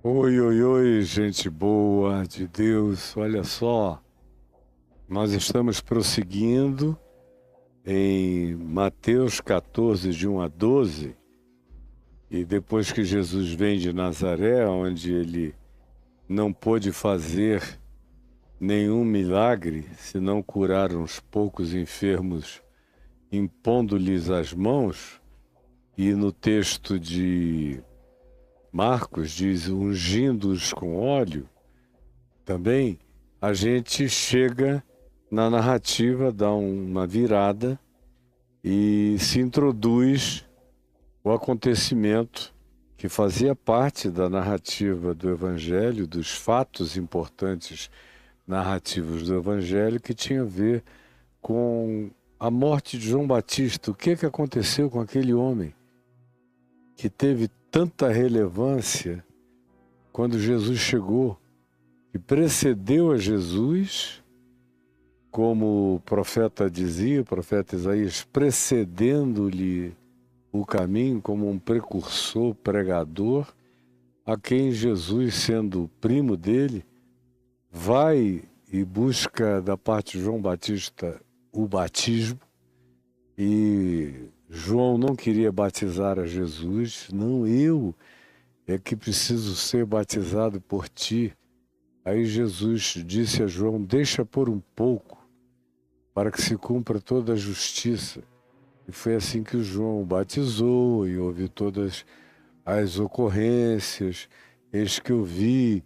Oi, oi, oi, gente boa de Deus. Olha só, nós estamos prosseguindo em Mateus 14, de 1 a 12, e depois que Jesus vem de Nazaré, onde ele não pôde fazer nenhum milagre, senão curar uns poucos enfermos, impondo-lhes as mãos, e no texto de Marcos diz ungindo-os com óleo. Também a gente chega na narrativa, dá uma virada e se introduz o acontecimento que fazia parte da narrativa do Evangelho, dos fatos importantes narrativos do Evangelho, que tinha a ver com a morte de João Batista. O que aconteceu com aquele homem que teve tanta relevância quando Jesus chegou? E precedeu a Jesus, como o profeta dizia, o profeta Isaías, precedendo-lhe o caminho como um precursor, pregador, a quem Jesus, sendo primo dele, vai e busca da parte de João Batista o batismo. E João não queria batizar a Jesus. Não, eu é que preciso ser batizado por ti. Aí Jesus disse a João: deixa por um pouco, para que se cumpra toda a justiça. E foi assim que o João batizou, e houve todas as ocorrências. Eis que eu vi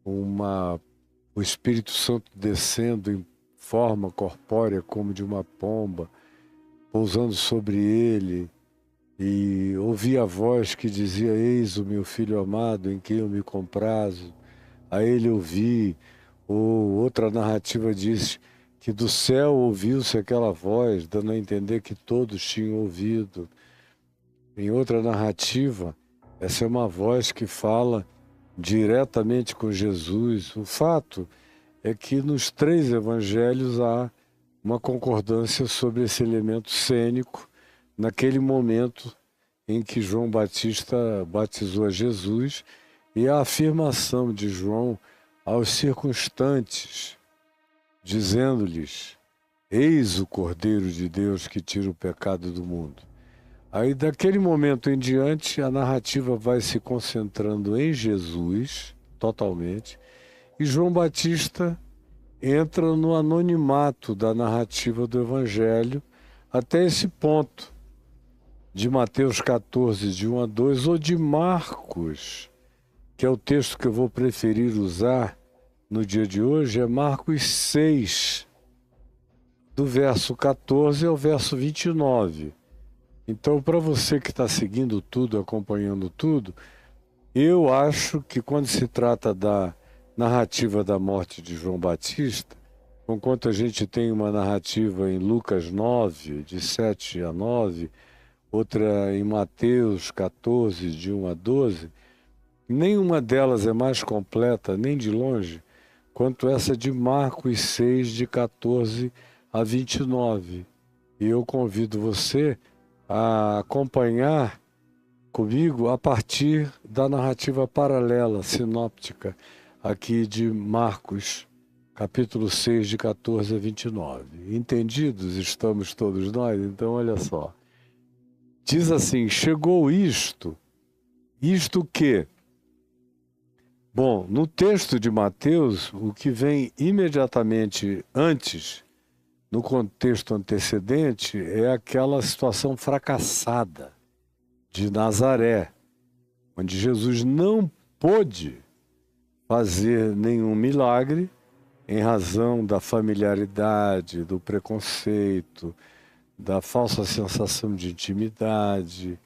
o Espírito Santo descendo em forma corpórea como de uma pomba, pousando sobre ele, e ouvi a voz que dizia: eis o meu filho amado, em quem eu me comprazo. A ele ouvi. Ou outra narrativa diz que do céu ouviu-se aquela voz, dando a entender que todos tinham ouvido. Em outra narrativa, essa é uma voz que fala diretamente com Jesus. O fato é que nos três evangelhos há uma concordância sobre esse elemento cênico, naquele momento em que João Batista batizou a Jesus, e a afirmação de João aos circunstantes, dizendo-lhes: eis o Cordeiro de Deus que tira o pecado do mundo. Aí, daquele momento em diante, a narrativa vai se concentrando em Jesus, totalmente, e João Batista entra no anonimato da narrativa do Evangelho até esse ponto, de Mateus 14, de 1 a 2, ou de Marcos, que é o texto que eu vou preferir usar no dia de hoje, é Marcos 6, do verso 14 ao verso 29. Então, para você que está seguindo tudo, acompanhando tudo, eu acho que quando se trata da narrativa da morte de João Batista, enquanto a gente tem uma narrativa em Lucas 9, de 7 a 9, outra em Mateus 14, de 1 a 12, nenhuma delas é mais completa, nem de longe, quanto essa de Marcos 6, de 14 a 29. E eu convido você a acompanhar comigo a partir da narrativa paralela, sinóptica, aqui de Marcos, capítulo 6, de 14 a 29. Entendidos estamos todos nós? Então, olha só. Diz assim: chegou isto que... Bom, no texto de Mateus, o que vem imediatamente antes, no contexto antecedente, é aquela situação fracassada de Nazaré, onde Jesus não pôde fazer nenhum milagre em razão da familiaridade, do preconceito, da falsa sensação de intimidade,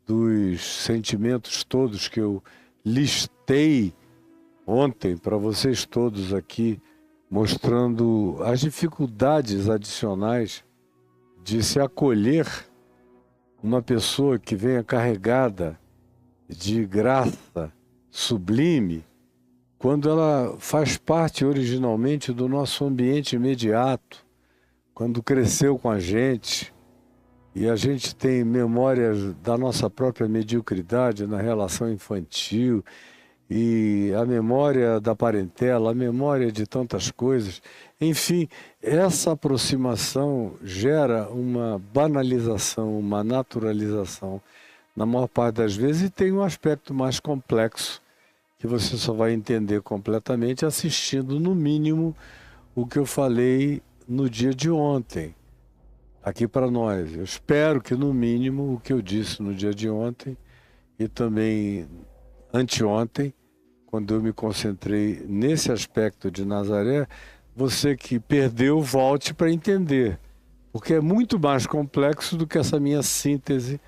dos sentimentos todos que eu listei ontem para vocês todos aqui, mostrando as dificuldades adicionais de se acolher uma pessoa que venha carregada de graça sublime, quando ela faz parte originalmente do nosso ambiente imediato, quando cresceu com a gente, e a gente tem memórias da nossa própria mediocridade na relação infantil, e a memória da parentela, a memória de tantas coisas. Enfim, essa aproximação gera uma banalização, uma naturalização, na maior parte das vezes, e tem um aspecto mais complexo, que você só vai entender completamente assistindo, no mínimo, o que eu falei no dia de ontem, aqui para nós. Eu espero que, no mínimo, o que eu disse no dia de ontem e também anteontem, quando eu me concentrei nesse aspecto de Nazaré, você que perdeu, volte para entender, porque é muito mais complexo do que essa minha síntese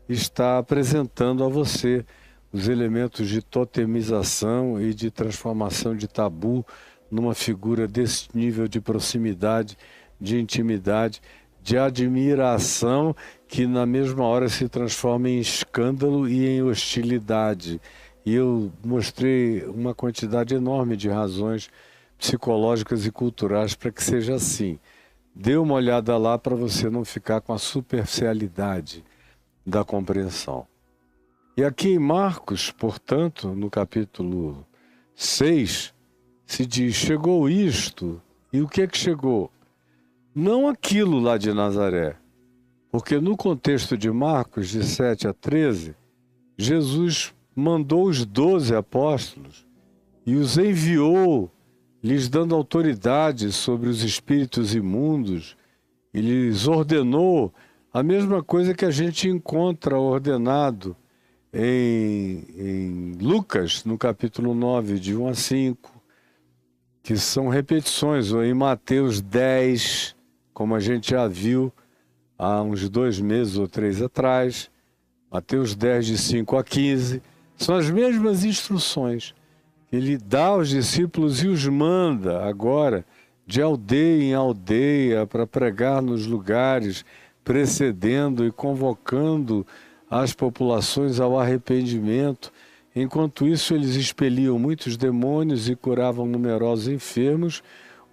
está apresentando a você, os elementos de totemização e de transformação de tabu numa figura desse nível de proximidade, de intimidade, de admiração, que na mesma hora se transforma em escândalo e em hostilidade. E eu mostrei uma quantidade enorme de razões psicológicas e culturais para que seja assim. Dê uma olhada lá para você não ficar com a superficialidade da compreensão. E aqui em Marcos, portanto, no capítulo 6, se diz: chegou isto. E o que é que chegou? Não aquilo lá de Nazaré. Porque no contexto de Marcos, de 7 a 13, Jesus mandou os 12 apóstolos e os enviou, lhes dando autoridade sobre os espíritos imundos, e lhes ordenou a mesma coisa que a gente encontra ordenado em Lucas, no capítulo 9, de 1 a 5, que são repetições, ou em Mateus 10, como a gente já viu há uns 2 meses ou 3 atrás, Mateus 10, de 5 a 15, são as mesmas instruções que ele dá aos discípulos e os manda agora de aldeia em aldeia para pregar nos lugares, precedendo e convocando as populações ao arrependimento. Enquanto isso, eles expeliam muitos demônios e curavam numerosos enfermos,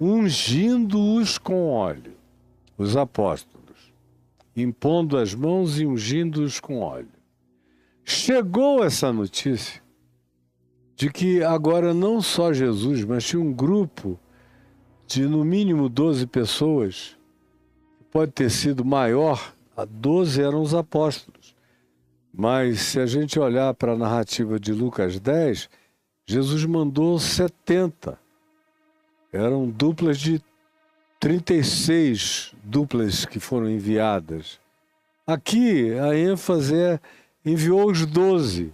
ungindo-os com óleo, os apóstolos, impondo as mãos e ungindo-os com óleo. Chegou essa notícia de que agora não só Jesus, mas tinha um grupo de no mínimo 12 pessoas, pode ter sido maior, a 12 eram os apóstolos. Mas se a gente olhar para a narrativa de Lucas 10, Jesus mandou 70. Eram duplas de 36 duplas que foram enviadas. Aqui a ênfase é enviou os 12,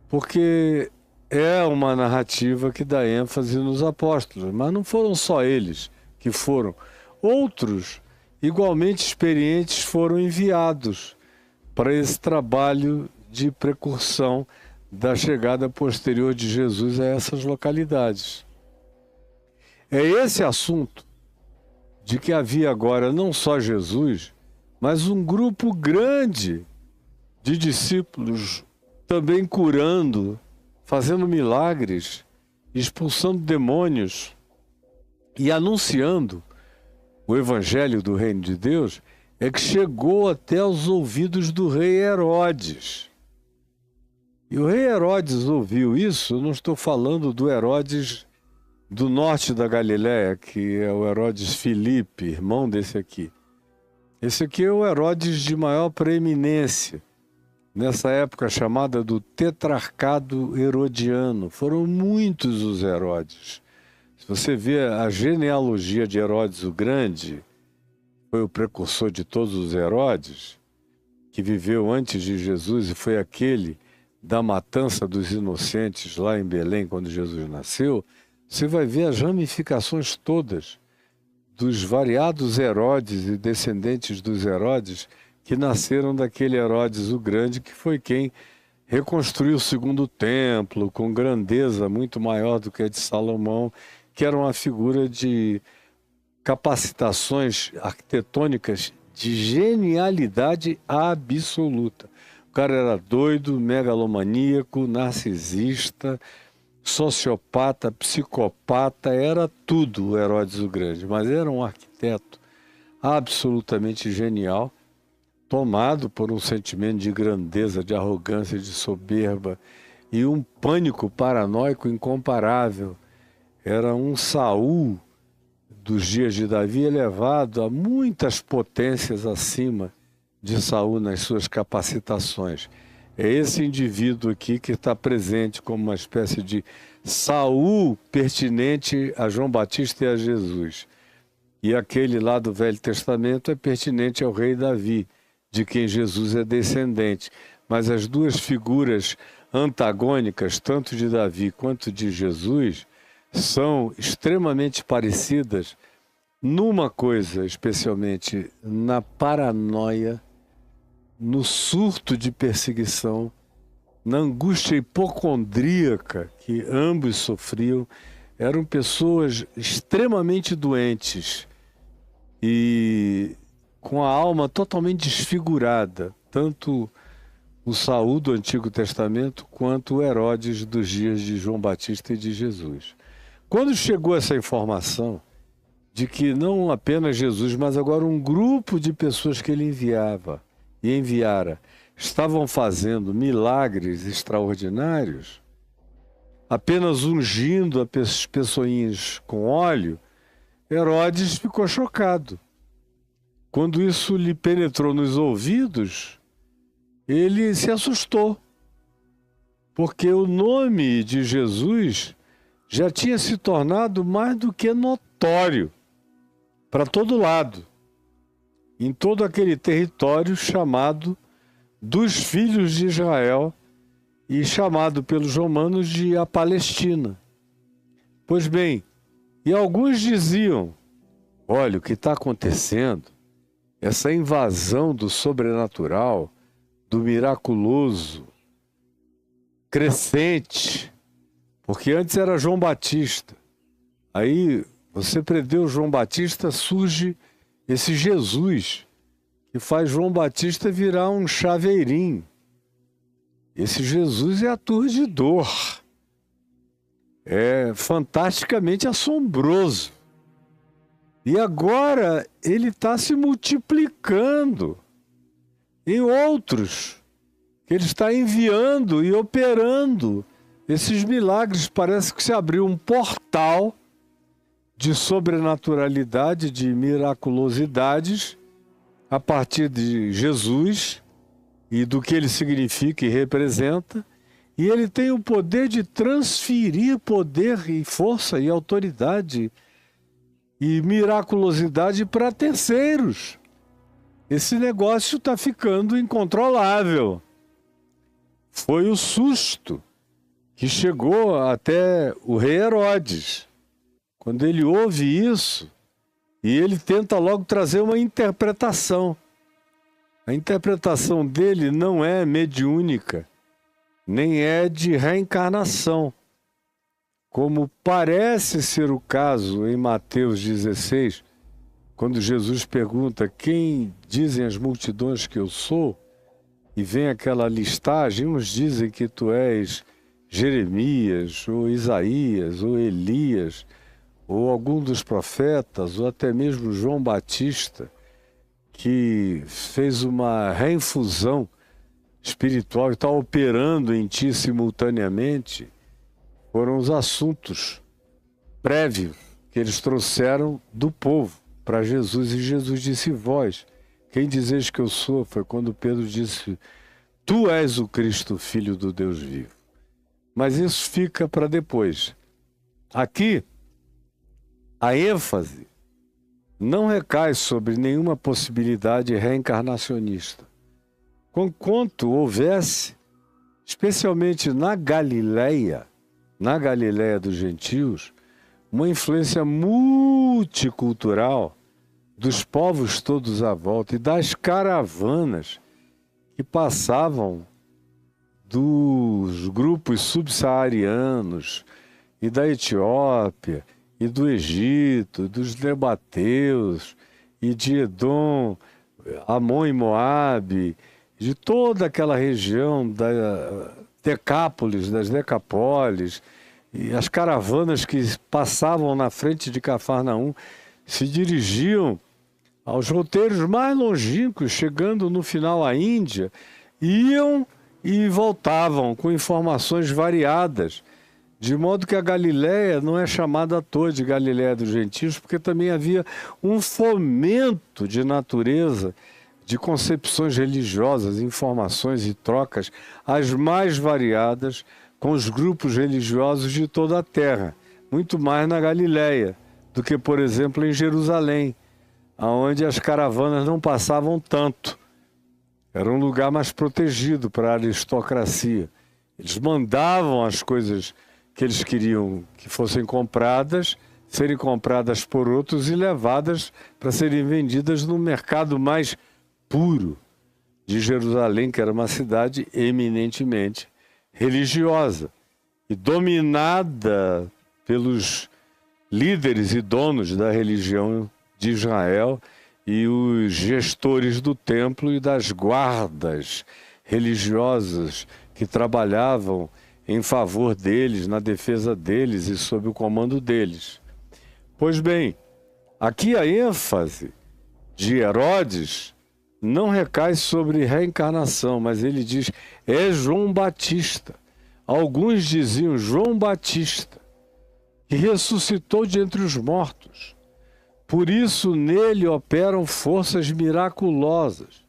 porque é uma narrativa que dá ênfase nos apóstolos, mas não foram só eles que foram. Outros, igualmente experientes, foram enviados para esse trabalho de precursão da chegada posterior de Jesus a essas localidades. É esse assunto de que havia agora não só Jesus, mas um grupo grande de discípulos também curando, fazendo milagres, expulsando demônios e anunciando o evangelho do reino de Deus, é que chegou até os ouvidos do rei Herodes. E o rei Herodes ouviu isso. Eu não estou falando do Herodes do norte da Galiléia, que é o Herodes Filipe, irmão desse aqui. Esse aqui é o Herodes de maior preeminência, nessa época chamada do Tetrarcado Herodiano. Foram muitos os Herodes. Se você vê a genealogia de Herodes o Grande, foi o precursor de todos os Herodes, que viveu antes de Jesus e foi aquele da matança dos inocentes lá em Belém, quando Jesus nasceu. Você vai ver as ramificações todas dos variados Herodes e descendentes dos Herodes que nasceram daquele Herodes o Grande, que foi quem reconstruiu o segundo templo com grandeza muito maior do que a de Salomão, que era uma figura de capacitações arquitetônicas de genialidade absoluta. O cara era doido, megalomaníaco, narcisista, sociopata, psicopata, era tudo o Herodes o Grande, mas era um arquiteto absolutamente genial, tomado por um sentimento de grandeza, de arrogância, de soberba, e um pânico paranoico incomparável. Era um Saul dos dias de Davi elevado a muitas potências acima de Saul nas suas capacitações. É esse indivíduo aqui que está presente como uma espécie de Saul pertinente a João Batista e a Jesus. E aquele lá do Velho Testamento é pertinente ao rei Davi, de quem Jesus é descendente. Mas as duas figuras antagônicas, tanto de Davi quanto de Jesus, são extremamente parecidas numa coisa, especialmente na paranoia, no surto de perseguição, na angústia hipocondríaca que ambos sofriam. Eram pessoas extremamente doentes e com a alma totalmente desfigurada, tanto o Saul do Antigo Testamento quanto o Herodes dos dias de João Batista e de Jesus. Quando chegou essa informação de que não apenas Jesus, mas agora um grupo de pessoas que ele enviara, estavam fazendo milagres extraordinários, apenas ungindo as pessoinhas com óleo, Herodes ficou chocado. Quando isso lhe penetrou nos ouvidos, ele se assustou, porque o nome de Jesus já tinha se tornado mais do que notório para todo lado, em todo aquele território chamado dos filhos de Israel e chamado pelos romanos de a Palestina. Pois bem, e alguns diziam: olha, o que está acontecendo, essa invasão do sobrenatural, do miraculoso, crescente, porque antes era João Batista. Aí você prendeu João Batista, surge esse Jesus, que faz João Batista virar um chaveirinho. Esse Jesus é aturdidor, é fantasticamente assombroso. E agora ele está se multiplicando em outros, que ele está enviando e operando esses milagres. Parece que se abriu um portal de sobrenaturalidade, de miraculosidades, a partir de Jesus e do que ele significa e representa. E ele tem o poder de transferir poder e força e autoridade e miraculosidade para terceiros. Esse negócio está ficando incontrolável. Foi o susto que chegou até o rei Herodes. Quando ele ouve isso, e ele tenta logo trazer uma interpretação. A interpretação dele não é mediúnica, nem é de reencarnação, como parece ser o caso em Mateus 16, quando Jesus pergunta: quem dizem as multidões que eu sou? E vem aquela listagem, uns dizem que tu és Jeremias, ou Isaías, ou Elias, ou algum dos profetas, ou até mesmo João Batista, que fez uma reinfusão espiritual e está operando em ti simultaneamente. Foram os assuntos prévios que eles trouxeram do povo para Jesus. E Jesus disse: vós, quem dizeis que eu sou? Foi quando Pedro disse: tu és o Cristo, Filho do Deus vivo. Mas isso fica para depois. Aqui, a ênfase não recai sobre nenhuma possibilidade reencarnacionista. Conquanto houvesse, especialmente na Galileia dos gentios, uma influência multicultural dos povos todos à volta e das caravanas que passavam dos grupos subsaarianos e da Etiópia e do Egito, dos Nabateus e de Edom, Amon e Moabe, de toda aquela região da Decápolis, das Decapólis, e as caravanas que passavam na frente de Cafarnaum se dirigiam aos roteiros mais longínquos, chegando no final à Índia, iam e voltavam com informações variadas, de modo que a Galiléia não é chamada à toa de Galiléia dos Gentios, porque também havia um fomento de natureza, de concepções religiosas, informações e trocas as mais variadas com os grupos religiosos de toda a terra, muito mais na Galiléia do que, por exemplo, em Jerusalém, onde as caravanas não passavam tanto. Era um lugar mais protegido para a aristocracia. Eles mandavam as coisas que eles queriam que fossem compradas, serem compradas por outros e levadas para serem vendidas no mercado mais puro de Jerusalém, que era uma cidade eminentemente religiosa e dominada pelos líderes e donos da religião de Israel e os gestores do templo e das guardas religiosas que trabalhavam em favor deles, na defesa deles e sob o comando deles. Pois bem, aqui a ênfase de Herodes não recai sobre reencarnação, mas ele diz, é João Batista. Alguns diziam João Batista, que ressuscitou de entre os mortos. Por isso nele operam forças miraculosas.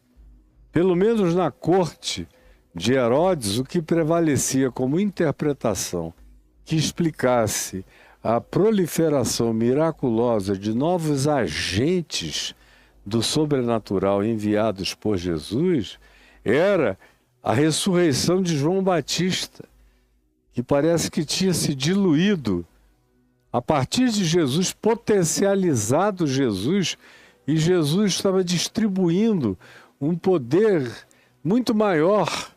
Pelo menos na corte de Herodes, o que prevalecia como interpretação que explicasse a proliferação miraculosa de novos agentes do sobrenatural enviados por Jesus era a ressurreição de João Batista, que parece que tinha se diluído a partir de Jesus, potencializado Jesus, e Jesus estava distribuindo um poder muito maior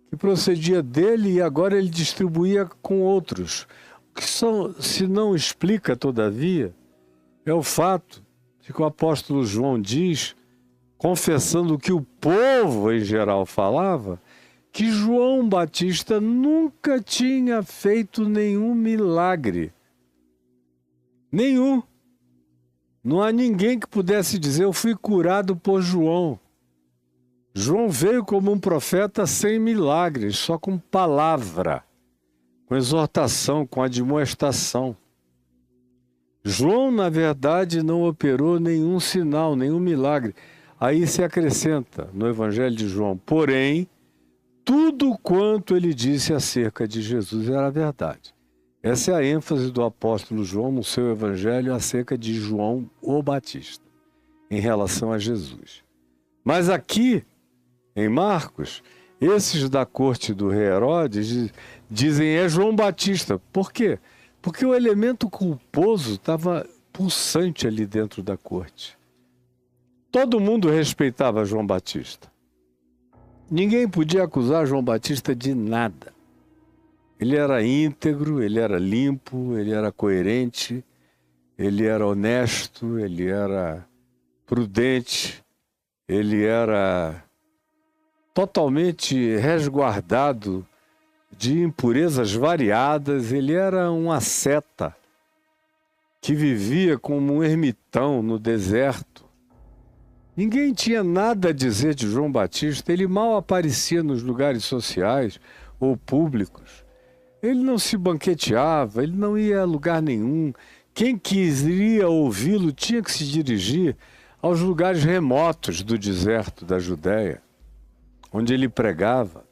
que procedia dele e agora ele distribuía com outros. O que se não explica, todavia, é o fato de que o apóstolo João diz, confessando o que o povo em geral falava, que João Batista nunca tinha feito nenhum milagre. Nenhum. Não há ninguém que pudesse dizer, eu fui curado por João. João veio como um profeta sem milagres, só com palavra, com exortação, com admoestação. João, na verdade, não operou nenhum sinal, nenhum milagre. Aí se acrescenta no Evangelho de João, porém, tudo quanto ele disse acerca de Jesus era verdade. Essa é a ênfase do apóstolo João no seu Evangelho acerca de João o Batista, em relação a Jesus. Mas aqui, em Marcos, esses da corte do rei Herodes dizem é João Batista. Por quê? Porque o elemento culposo estava pulsante ali dentro da corte. Todo mundo respeitava João Batista. Ninguém podia acusar João Batista de nada. Ele era íntegro, ele era limpo, ele era coerente, ele era honesto, ele era prudente, ele era totalmente resguardado de impurezas variadas, ele era um asceta que vivia como um ermitão no deserto. Ninguém tinha nada a dizer de João Batista, ele mal aparecia nos lugares sociais ou públicos. Ele não se banqueteava, ele não ia a lugar nenhum. Quem queria ouvi-lo tinha que se dirigir aos lugares remotos do deserto da Judéia, onde ele pregava,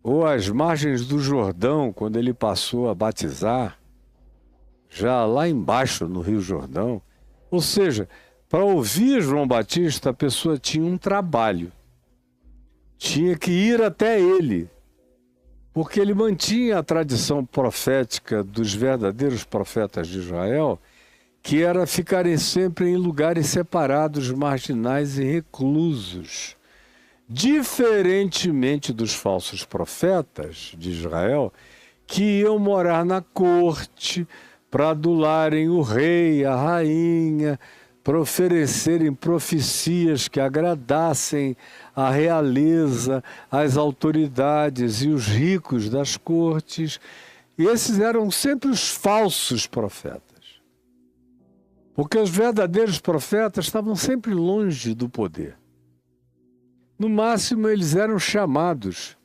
ou às margens do Jordão, quando ele passou a batizar, já lá embaixo no Rio Jordão. Ou seja, para ouvir João Batista, a pessoa tinha um trabalho. Tinha que ir até ele, porque ele mantinha a tradição profética dos verdadeiros profetas de Israel, que era ficarem sempre em lugares separados, marginais e reclusos. Diferentemente dos falsos profetas de Israel, que iam morar na corte para adularem o rei, a rainha, para oferecerem profecias que agradassem a realeza, as autoridades e os ricos das cortes. E esses eram sempre os falsos profetas. Porque os verdadeiros profetas estavam sempre longe do poder. No máximo, eles eram chamados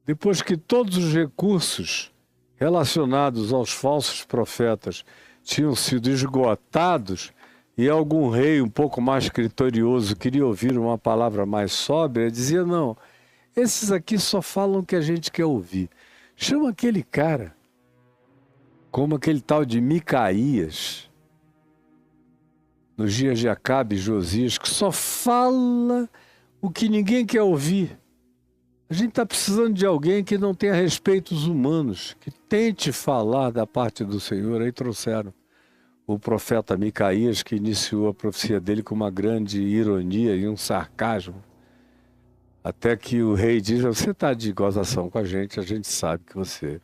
depois que todos os recursos relacionados aos falsos profetas tinham sido esgotados e algum rei um pouco mais criterioso queria ouvir uma palavra mais sóbria, dizia, não, esses aqui só falam o que a gente quer ouvir. Chama aquele cara, como aquele tal de Micaías, nos dias de Acabe e Josias, que só fala o que ninguém quer ouvir. A gente está precisando de alguém que não tenha respeitos humanos, que tente falar da parte do Senhor. Aí trouxeram o profeta Micaías, que iniciou a profecia dele com uma grande ironia e um sarcasmo. Até que o rei diz, você está de gozação com a gente sabe que você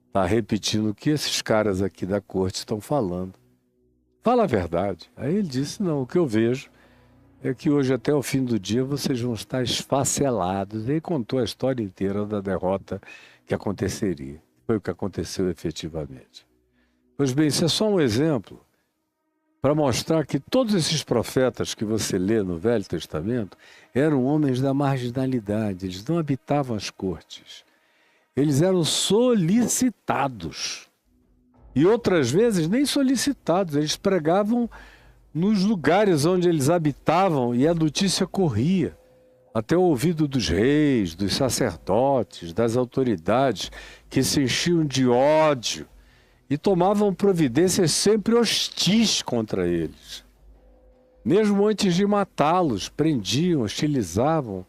está repetindo o que esses caras aqui da corte estão falando. Fala a verdade. Aí ele disse, não, o que eu vejo é que hoje até o fim do dia vocês vão estar esfacelados. E aí contou a história inteira da derrota que aconteceria. Foi o que aconteceu efetivamente. Pois bem, isso é só um exemplo para mostrar que todos esses profetas que você lê no Velho Testamento eram homens da marginalidade, eles não habitavam as cortes. Eles eram solicitados. E outras vezes nem solicitados, eles pregavam nos lugares onde eles habitavam e a notícia corria até o ouvido dos reis, dos sacerdotes, das autoridades que se enchiam de ódio e tomavam providências sempre hostis contra eles. Mesmo antes de matá-los, prendiam, hostilizavam,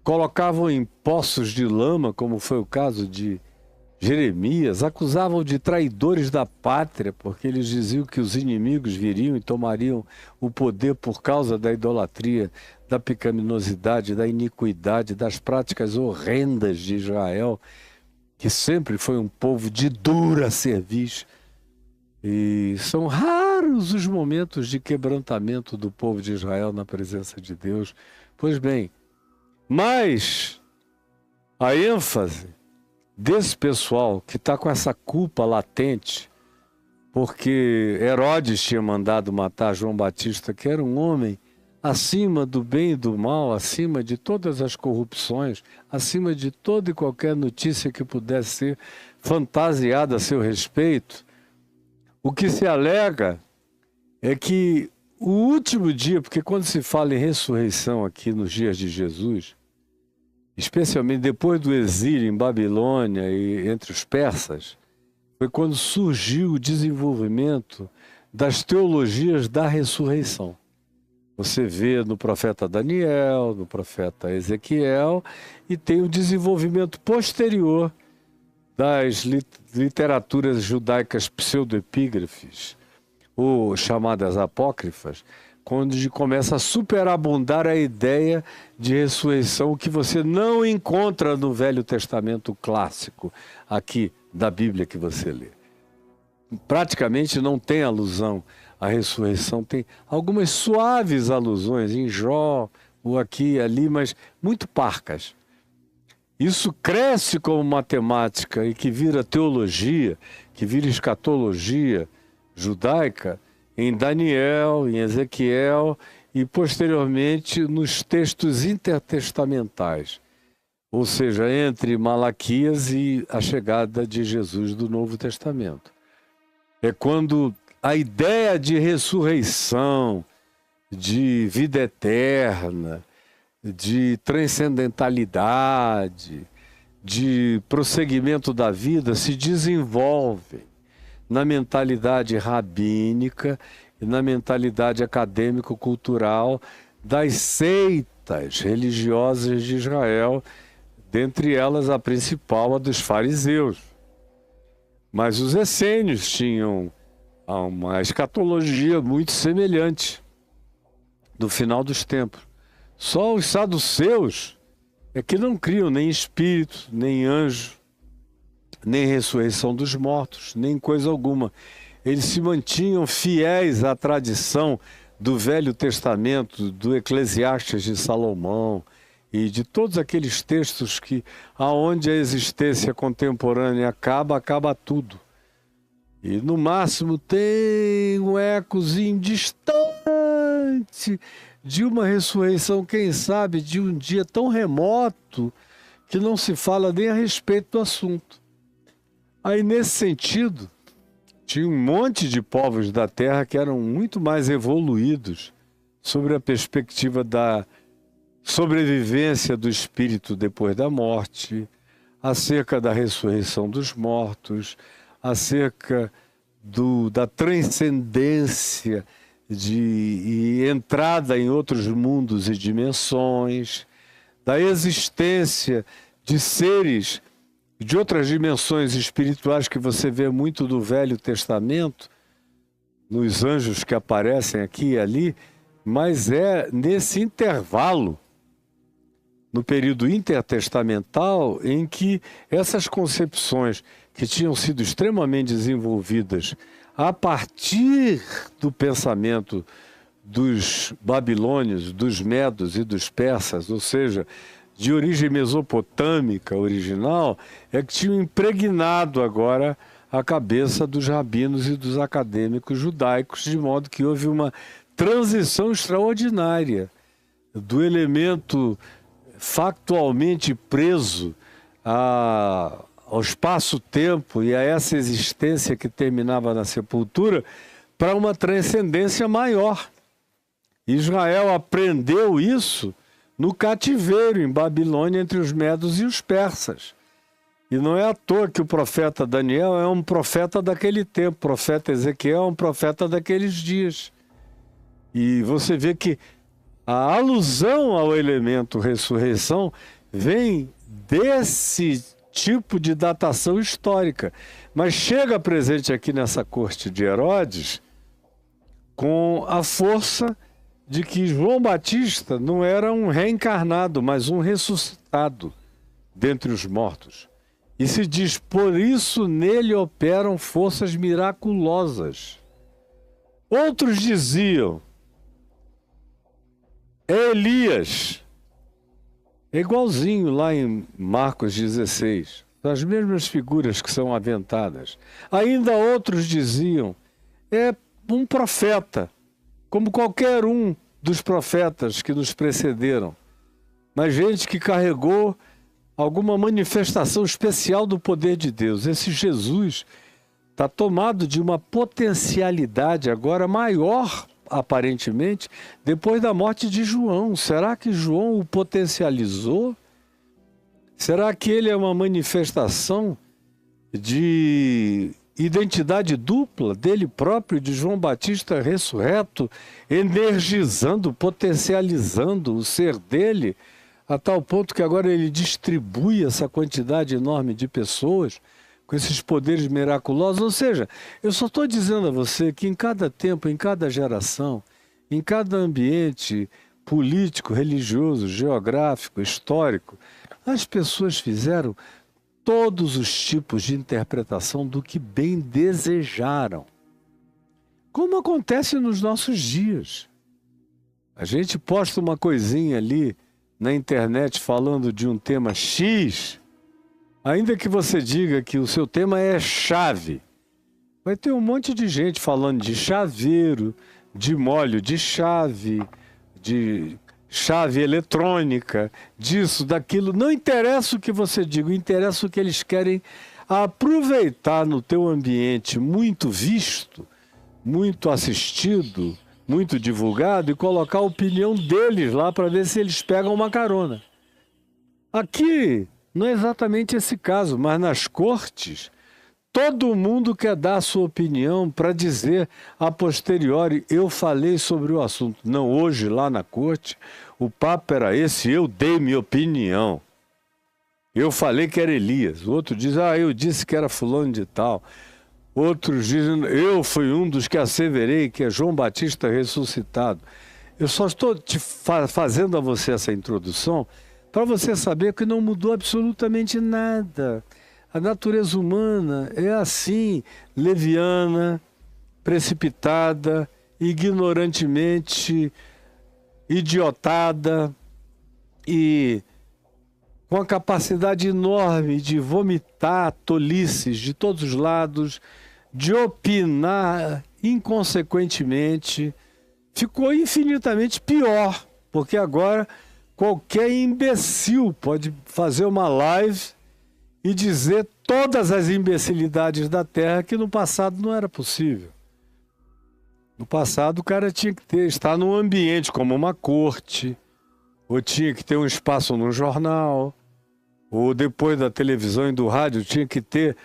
colocavam em poços de lama, como foi o caso de Jeremias, acusavam de traidores da pátria, porque eles diziam que os inimigos viriam e tomariam o poder por causa da idolatria, da pecaminosidade, da iniquidade, das práticas horrendas de Israel, que sempre foi um povo de dura cerviz. E são raros os momentos de quebrantamento do povo de Israel na presença de Deus. Pois bem, mas a ênfase desse pessoal que está com essa culpa latente, porque Herodes tinha mandado matar João Batista, que era um homem acima do bem e do mal, acima de todas as corrupções, acima de toda e qualquer notícia que pudesse ser fantasiada a seu respeito. O que se alega é que o último dia, porque quando se fala em ressurreição aqui nos dias de Jesus, especialmente depois do exílio em Babilônia e entre os persas, foi quando surgiu o desenvolvimento das teologias da ressurreição. Você vê no profeta Daniel, no profeta Ezequiel, e tem o desenvolvimento posterior das literaturas judaicas pseudoepígrafes, ou chamadas apócrifas, quando começa a superabundar a ideia de ressurreição que você não encontra no Velho Testamento clássico, aqui da Bíblia que você lê. Praticamente não tem alusão à ressurreição, tem algumas suaves alusões em Jó, ou aqui e ali, mas muito parcas. Isso cresce como matemática e que vira teologia, que vira escatologia judaica, em Daniel, em Ezequiel e posteriormente nos textos intertestamentais, ou seja, entre Malaquias e a chegada de Jesus do Novo Testamento. É quando a ideia de ressurreição, de vida eterna, de transcendentalidade, de prosseguimento da vida se desenvolve na mentalidade rabínica e na mentalidade acadêmico-cultural das seitas religiosas de Israel, dentre elas a principal, a dos fariseus. Mas os essênios tinham uma escatologia muito semelhante do final dos tempos. Só os saduceus é que não criam nem espírito, nem anjo, nem ressurreição dos mortos, nem coisa alguma. Eles se mantinham fiéis à tradição do Velho Testamento, do Eclesiastes de Salomão e de todos aqueles textos que, aonde a existência contemporânea acaba, acaba tudo. E no máximo tem um ecozinho distante de uma ressurreição, quem sabe, de um dia tão remoto que não se fala nem a respeito do assunto. Aí, nesse sentido, tinha um monte de povos da Terra que eram muito mais evoluídos sobre a perspectiva da sobrevivência do espírito depois da morte, acerca da ressurreição dos mortos, acerca da transcendência e entrada em outros mundos e dimensões, da existência de seres de outras dimensões espirituais que você vê muito do Velho Testamento, nos anjos que aparecem aqui e ali, mas é nesse intervalo, no período intertestamental, em que essas concepções que tinham sido extremamente desenvolvidas a partir do pensamento dos babilônios, dos medos e dos persas, ou seja, de origem mesopotâmica original, é que tinham impregnado agora a cabeça dos rabinos e dos acadêmicos judaicos, de modo que houve uma transição extraordinária do elemento factualmente preso ao espaço-tempo e a essa existência que terminava na sepultura para uma transcendência maior. Israel aprendeu isso no cativeiro em Babilônia entre os medos e os persas. E não é à toa que o profeta Daniel é um profeta daquele tempo, o profeta Ezequiel é um profeta daqueles dias. E você vê que a alusão ao elemento ressurreição vem desse tipo de datação histórica, mas chega presente aqui nessa corte de Herodes com a força de que João Batista não era um reencarnado, mas um ressuscitado dentre os mortos. E se diz, por isso nele operam forças miraculosas. Outros diziam, é Elias. É igualzinho lá em Marcos 16. As mesmas figuras que são aventadas. Ainda outros diziam, é um profeta, como qualquer um dos profetas que nos precederam. Mas gente que carregou alguma manifestação especial do poder de Deus. Esse Jesus está tomado de uma potencialidade agora maior, aparentemente, depois da morte de João. Será que João o potencializou? Será que ele é uma manifestação de identidade dupla dele próprio, de João Batista ressurreto, energizando, potencializando o ser dele, a tal ponto que agora ele distribui essa quantidade enorme de pessoas com esses poderes miraculosos? Ou seja, eu só estou dizendo a você que em cada tempo, em cada geração, em cada ambiente político, religioso, geográfico, histórico, as pessoas fizeram todos os tipos de interpretação do que bem desejaram. Como acontece nos nossos dias. A gente posta uma coisinha ali na internet falando de um tema X, ainda que você diga que o seu tema é chave, vai ter um monte de gente falando de chaveiro, de molho de chave eletrônica, disso, daquilo. Não interessa o que você diga, interessa o que eles querem aproveitar no teu ambiente muito visto, muito assistido, muito divulgado, e colocar a opinião deles lá para ver se eles pegam uma carona. Aqui não é exatamente esse caso, mas nas cortes, todo mundo quer dar a sua opinião para dizer a posteriori, eu falei sobre o assunto. Não, hoje lá na corte, o papo era esse, eu dei minha opinião. Eu falei que era Elias. O outro diz, eu disse que era fulano de tal. Outros dizem, eu fui um dos que asseverei que é João Batista ressuscitado. Eu só estou fazendo a você essa introdução para você saber que não mudou absolutamente nada. A natureza humana é assim, leviana, precipitada, ignorantemente idiotada e com a capacidade enorme de vomitar tolices de todos os lados, de opinar inconsequentemente. Ficou infinitamente pior, porque agora qualquer imbecil pode fazer uma live e dizer todas as imbecilidades da Terra que no passado não era possível. No passado o cara tinha que estar num ambiente como uma corte, ou tinha que ter um espaço num jornal, ou depois da televisão e do rádio tinha que ter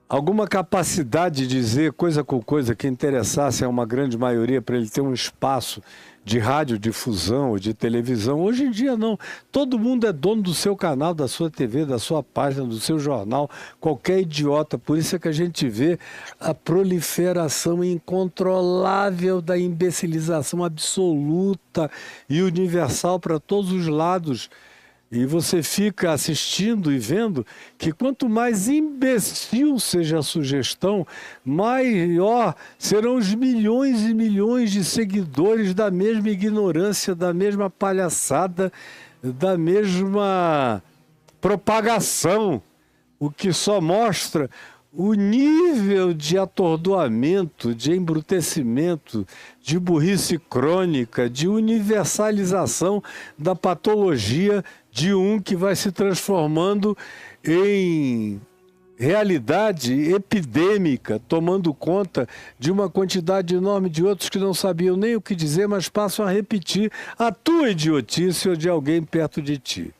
alguma capacidade de dizer coisa com coisa que interessasse a uma grande maioria para ele ter um espaço de radiodifusão ou de televisão. Hoje em dia não. Todo mundo é dono do seu canal, da sua TV, da sua página, do seu jornal, qualquer idiota. Por isso é que a gente vê a proliferação incontrolável da imbecilização absoluta e universal para todos os lados. E você fica assistindo e vendo que quanto mais imbecil seja a sugestão, maior serão os milhões e milhões de seguidores da mesma ignorância, da mesma palhaçada, da mesma propagação. O que só mostra o nível de atordoamento, de embrutecimento, de burrice crônica, de universalização da patologia de um que vai se transformando em realidade epidêmica, tomando conta de uma quantidade enorme de outros que não sabiam nem o que dizer, mas passam a repetir a tua idiotice ou de alguém perto de ti.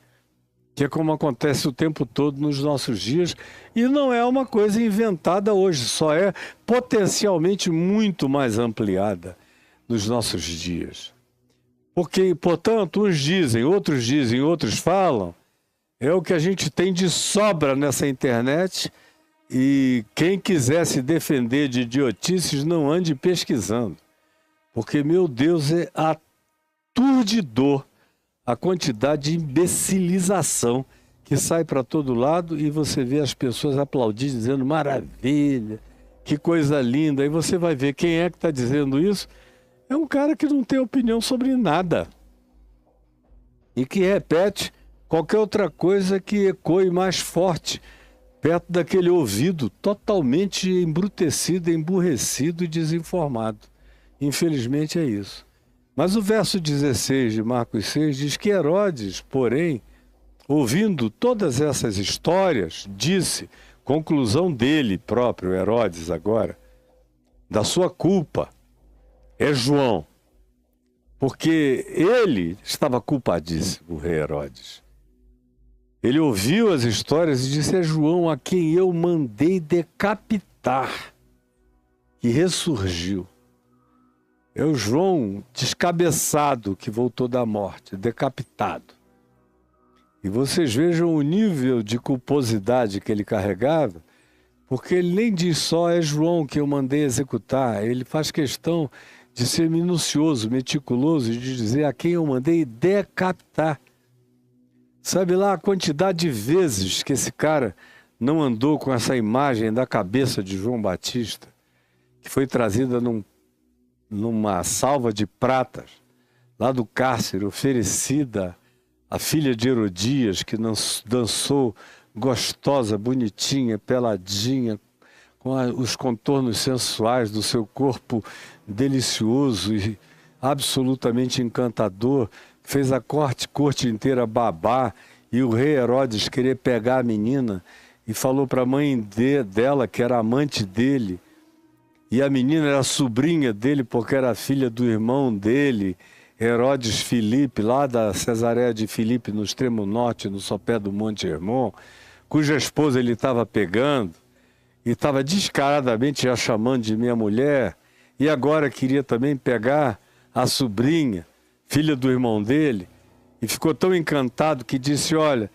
Que é como acontece o tempo todo nos nossos dias, e não é uma coisa inventada hoje, só é potencialmente muito mais ampliada nos nossos dias. Porque, portanto, uns dizem, outros falam, é o que a gente tem de sobra nessa internet, e quem quiser se defender de idiotices não ande pesquisando. Porque, meu Deus, é aturdidor a quantidade de imbecilização que sai para todo lado e você vê as pessoas aplaudindo, dizendo maravilha, que coisa linda. Aí você vai ver quem é que está dizendo isso. É um cara que não tem opinião sobre nada e que repete qualquer outra coisa que ecoe mais forte perto daquele ouvido totalmente embrutecido, emburrecido e desinformado. Infelizmente é isso. Mas o verso 16 de Marcos 6 diz que Herodes, porém, ouvindo todas essas histórias, disse, conclusão dele próprio, Herodes agora, da sua culpa, é João. Porque ele estava culpadíssimo, o rei Herodes. Ele ouviu as histórias e disse, é João a quem eu mandei decapitar, que ressurgiu. É o João descabeçado que voltou da morte, decapitado. E vocês vejam o nível de culposidade que ele carregava, porque ele nem diz só é João que eu mandei executar, ele faz questão de ser minucioso, meticuloso, de dizer a quem eu mandei decapitar. Sabe lá a quantidade de vezes que esse cara não andou com essa imagem da cabeça de João Batista, que foi trazida numa salva de pratas, lá do cárcere, oferecida à filha de Herodias, que dançou gostosa, bonitinha, peladinha, com os contornos sensuais do seu corpo delicioso e absolutamente encantador, fez a corte inteira babar, e o rei Herodes querer pegar a menina, e falou para a mãe dela, que era amante dele, e a menina era sobrinha dele, porque era filha do irmão dele, Herodes Filipe, lá da Cesareia de Filipe, no extremo norte, no sopé do Monte Hermon, cuja esposa ele estava pegando, e estava descaradamente já chamando de minha mulher, e agora queria também pegar a sobrinha, filha do irmão dele, e ficou tão encantado que disse, olha,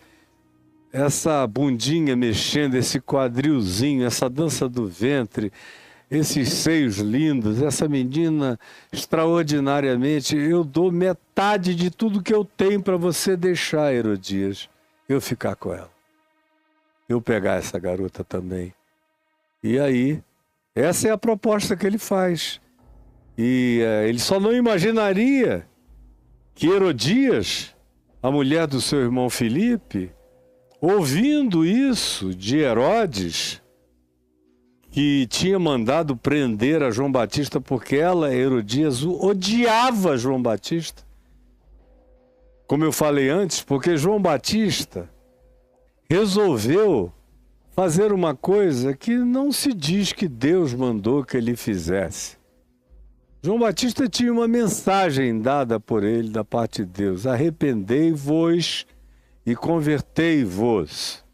essa bundinha mexendo, esse quadrilzinho, essa dança do ventre, esses seios lindos, essa menina extraordinariamente, eu dou metade de tudo que eu tenho para você deixar, Herodias, eu ficar com ela. Eu pegar essa garota também. E aí, essa é a proposta que ele faz. E ele só não imaginaria que Herodias, a mulher do seu irmão Filipe, ouvindo isso de Herodes, que tinha mandado prender a João Batista porque ela, Herodias, odiava João Batista. como eu falei antes, porque João Batista resolveu fazer uma coisa que não se diz que Deus mandou que ele fizesse. João Batista tinha uma mensagem dada por ele da parte de Deus: arrependei-vos e convertei-vos.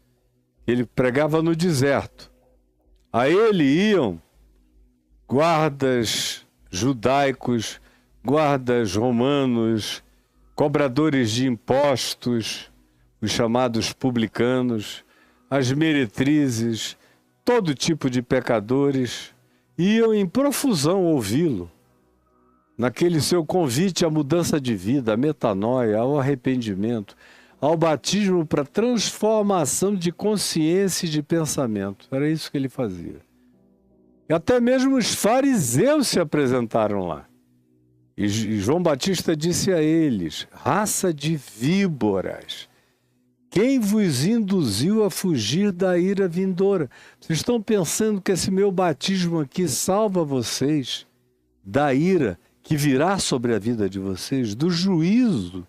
Ele pregava no deserto. A ele iam guardas judaicos, guardas romanos, cobradores de impostos, os chamados publicanos, as meretrizes, todo tipo de pecadores, iam em profusão ouvi-lo, naquele seu convite à mudança de vida, à metanoia, ao arrependimento, ao batismo para transformação de consciência e de pensamento. Era isso que ele fazia. E até mesmo os fariseus se apresentaram lá. E João Batista disse a eles: raça de víboras, quem vos induziu a fugir da ira vindoura? Vocês estão pensando que esse meu batismo aqui salva vocês da ira que virá sobre a vida de vocês, do juízo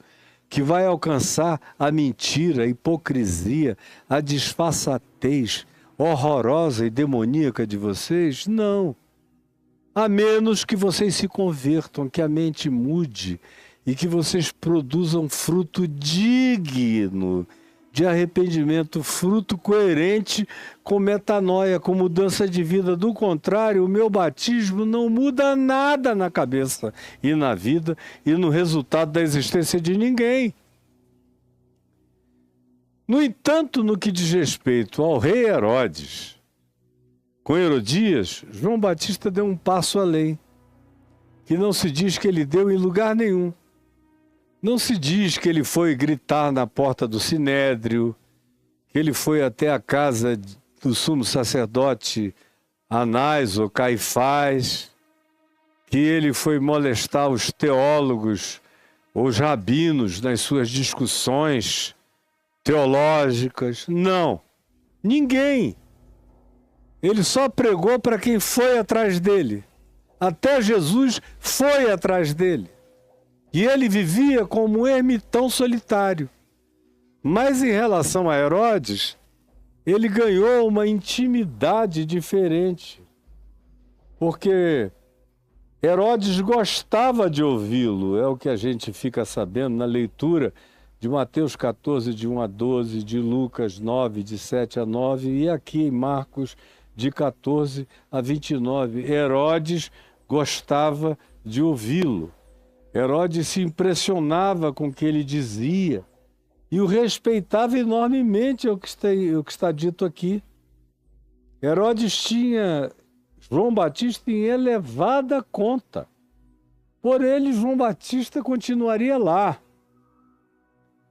que vai alcançar a mentira, a hipocrisia, a disfarçatez horrorosa e demoníaca de vocês? Não. A menos que vocês se convertam, que a mente mude e que vocês produzam fruto digno de arrependimento, fruto coerente com metanoia, com mudança de vida. Do contrário, o meu batismo não muda nada na cabeça e na vida e no resultado da existência de ninguém. No entanto, no que diz respeito ao rei Herodes, com Herodias, João Batista deu um passo além, que não se diz que ele deu em lugar nenhum. Não se diz que ele foi gritar na porta do Sinédrio, que ele foi até a casa do sumo sacerdote Anás ou Caifás, que ele foi molestar os teólogos ou os rabinos nas suas discussões teológicas. Não, ninguém. Ele só pregou para quem foi atrás dele. Até Jesus foi atrás dele. E ele vivia como um ermitão solitário. Mas em relação a Herodes, ele ganhou uma intimidade diferente. Porque Herodes gostava de ouvi-lo, é o que a gente fica sabendo na leitura de Mateus 14, de 1 a 12, de Lucas 9, de 7 a 9, e aqui em Marcos, de 14 a 29. Herodes gostava de ouvi-lo. Herodes se impressionava com o que ele dizia e o respeitava enormemente, é o que está dito aqui. Herodes tinha João Batista em elevada conta. Por ele, João Batista continuaria lá.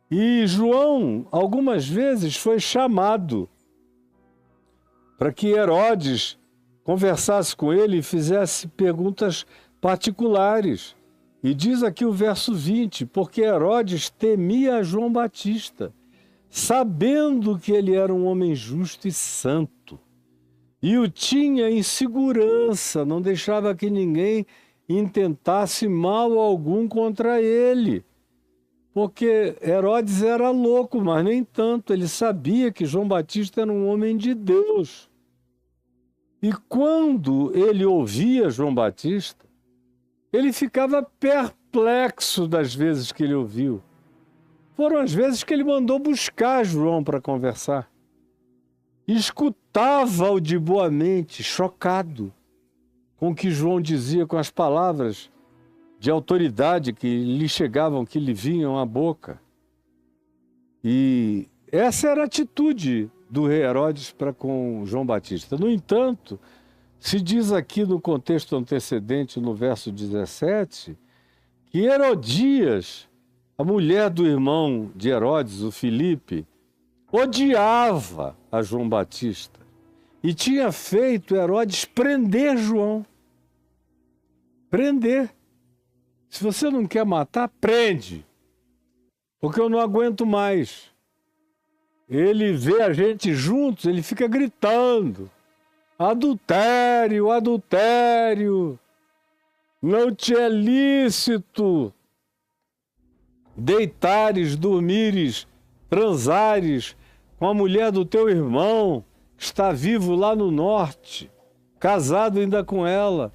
E João, algumas vezes, foi chamado para que Herodes conversasse com ele e fizesse perguntas particulares. E diz aqui o verso 20, porque Herodes temia João Batista, sabendo que ele era um homem justo e santo, e o tinha em segurança, não deixava que ninguém intentasse mal algum contra ele. Porque Herodes era louco, mas nem tanto, ele sabia que João Batista era um homem de Deus. E quando ele ouvia João Batista, ele ficava perplexo das vezes que ele ouviu. Foram as vezes que ele mandou buscar João para conversar. Escutava-o de boa mente, chocado com o que João dizia, com as palavras de autoridade que lhe chegavam, que lhe vinham à boca. E essa era a atitude do rei Herodes para com João Batista. No entanto, se diz aqui no contexto antecedente, no verso 17, que Herodias, a mulher do irmão de Herodes, o Filipe, odiava a João Batista e tinha feito Herodes prender João. Prender. Se você não quer matar, prende, porque eu não aguento mais. Ele vê a gente juntos, ele fica gritando: adultério, adultério, não te é lícito deitares, dormires, transares com a mulher do teu irmão, que está vivo lá no norte, casado ainda com ela,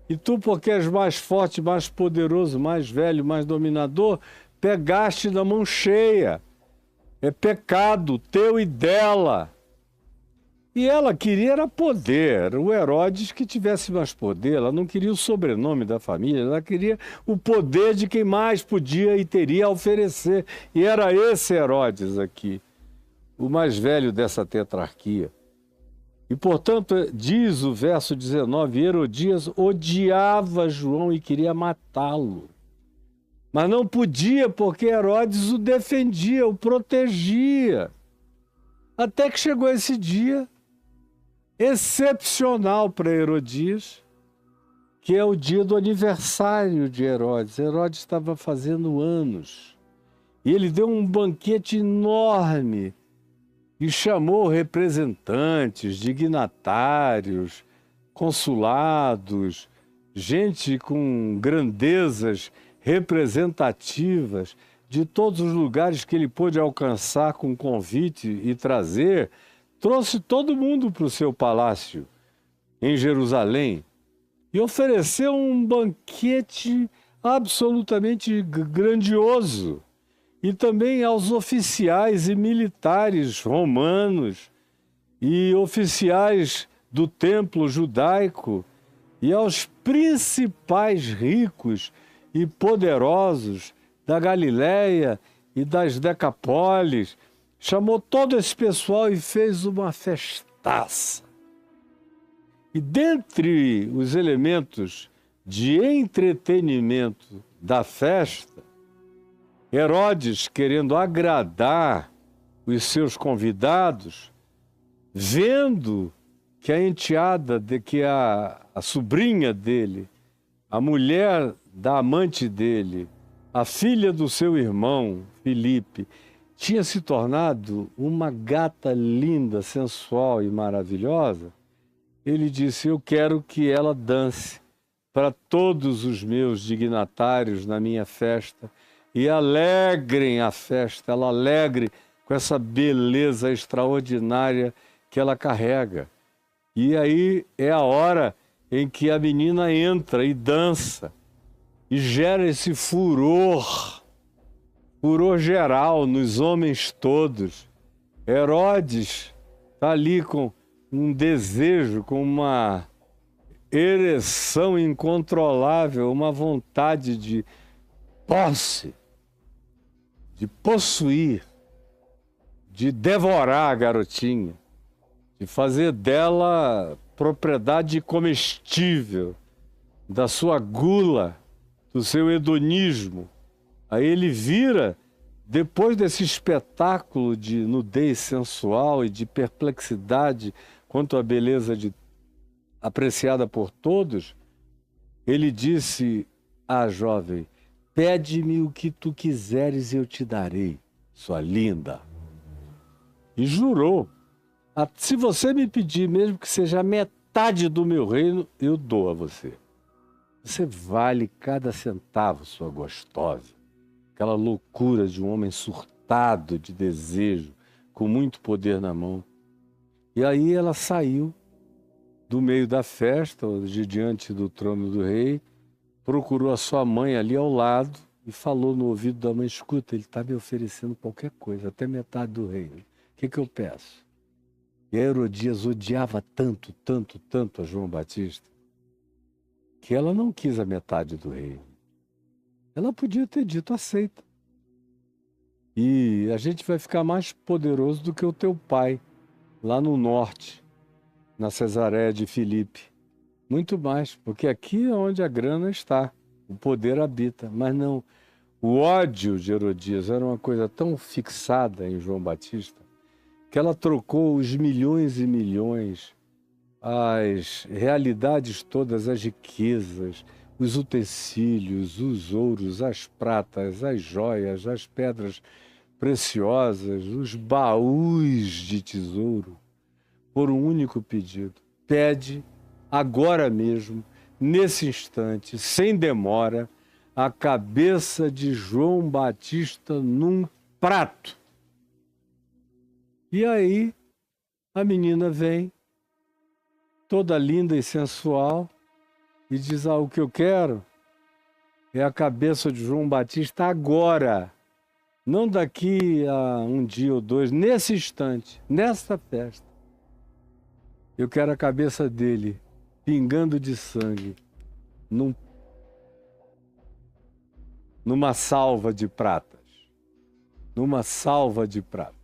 e tu, porque és mais forte, mais poderoso, mais velho, mais dominador, pegaste na mão cheia. É pecado teu e dela. E ela queria era poder, o Herodes que tivesse mais poder. Ela não queria o sobrenome da família, ela queria o poder de quem mais podia e teria a oferecer. E era esse Herodes aqui, o mais velho dessa tetrarquia. E, portanto, diz o verso 19, Herodias odiava João e queria matá-lo. Mas não podia, porque Herodes o defendia, o protegia. Até que chegou esse dia excepcional para Herodias, que é o dia do aniversário de Herodes. Herodes estava fazendo anos. E ele deu um banquete enorme e chamou representantes, dignatários, consulados, gente com grandezas representativas de todos os lugares que ele pôde alcançar com convite e trazer. Trouxe todo mundo para o seu palácio em Jerusalém e ofereceu um banquete absolutamente grandioso. E também aos oficiais e militares romanos e oficiais do templo judaico e aos principais ricos e poderosos da Galileia e das Decapólis. Chamou todo esse pessoal e fez uma festaça. E dentre os elementos de entretenimento da festa, Herodes, querendo agradar os seus convidados, vendo que a enteada, que a sobrinha dele, a mulher da amante dele, a filha do seu irmão, Filipe, tinha se tornado uma gata linda, sensual e maravilhosa, ele disse, eu quero que ela dance para todos os meus dignatários na minha festa, e alegrem a festa, ela alegre com essa beleza extraordinária que ela carrega. E aí é a hora em que a menina entra e dança, e gera esse furor geral nos homens todos. Herodes está ali com um desejo, com uma ereção incontrolável, uma vontade de posse, de possuir, de devorar a garotinha, de fazer dela propriedade comestível, da sua gula, do seu hedonismo. Aí ele vira, depois desse espetáculo de nudez sensual e de perplexidade quanto à beleza apreciada por todos, ele disse à jovem, pede-me o que tu quiseres e eu te darei, sua linda. E jurou, se você me pedir, mesmo que seja a metade do meu reino, eu dou a você. Você vale cada centavo, sua gostosa. Aquela loucura de um homem surtado de desejo, com muito poder na mão. E aí ela saiu do meio da festa, de diante do trono do rei, procurou a sua mãe ali ao lado e falou no ouvido da mãe, escuta, ele está me oferecendo qualquer coisa, até metade do reino. O que eu peço? E a Herodias odiava tanto, tanto, tanto a João Batista, que ela não quis a metade do reino. Ela podia ter dito, aceita. E a gente vai ficar mais poderoso do que o teu pai, lá no norte, na Cesareia de Filipe. Muito mais, porque aqui é onde a grana está, o poder habita. Mas não, o ódio de Herodias era uma coisa tão fixada em João Batista, que ela trocou os milhões e milhões, as realidades todas, as riquezas, os utensílios, os ouros, as pratas, as joias, as pedras preciosas, os baús de tesouro, por um único pedido. Pede agora mesmo, nesse instante, sem demora, a cabeça de João Batista num prato. E aí a menina vem, toda linda e sensual, e diz: o que eu quero é a cabeça de João Batista agora, não daqui a um dia ou dois, nesse instante, nesta festa. Eu quero a cabeça dele pingando de sangue numa salva de pratas. Numa salva de pratas.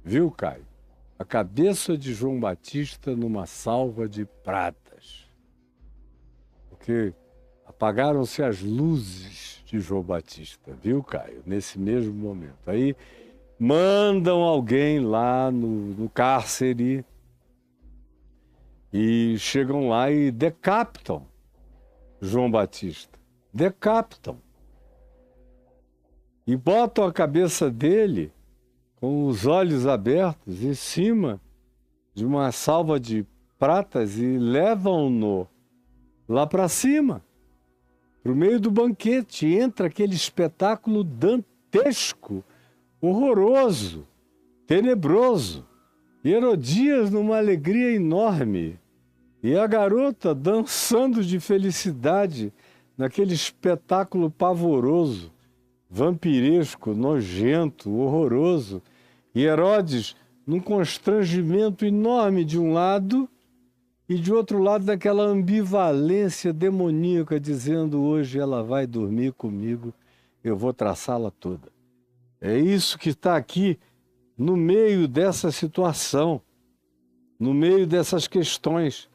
Viu, Caio? A cabeça de João Batista numa salva de pratas. Porque apagaram-se as luzes de João Batista, viu, Caio? Nesse mesmo momento. Aí mandam alguém lá no cárcere e chegam lá e decapitam João Batista. Decapitam. E botam a cabeça dele com os olhos abertos em cima de uma salva de pratas e levam-no lá para cima, para o meio do banquete. Entra aquele espetáculo dantesco, horroroso, tenebroso. E Herodias numa alegria enorme. E a garota dançando de felicidade naquele espetáculo pavoroso, vampiresco, nojento, horroroso. E Herodes num constrangimento enorme de um lado e de outro lado daquela ambivalência demoníaca, dizendo: hoje ela vai dormir comigo, eu vou traçá-la toda. É isso que está aqui no meio dessa situação, no meio dessas questões.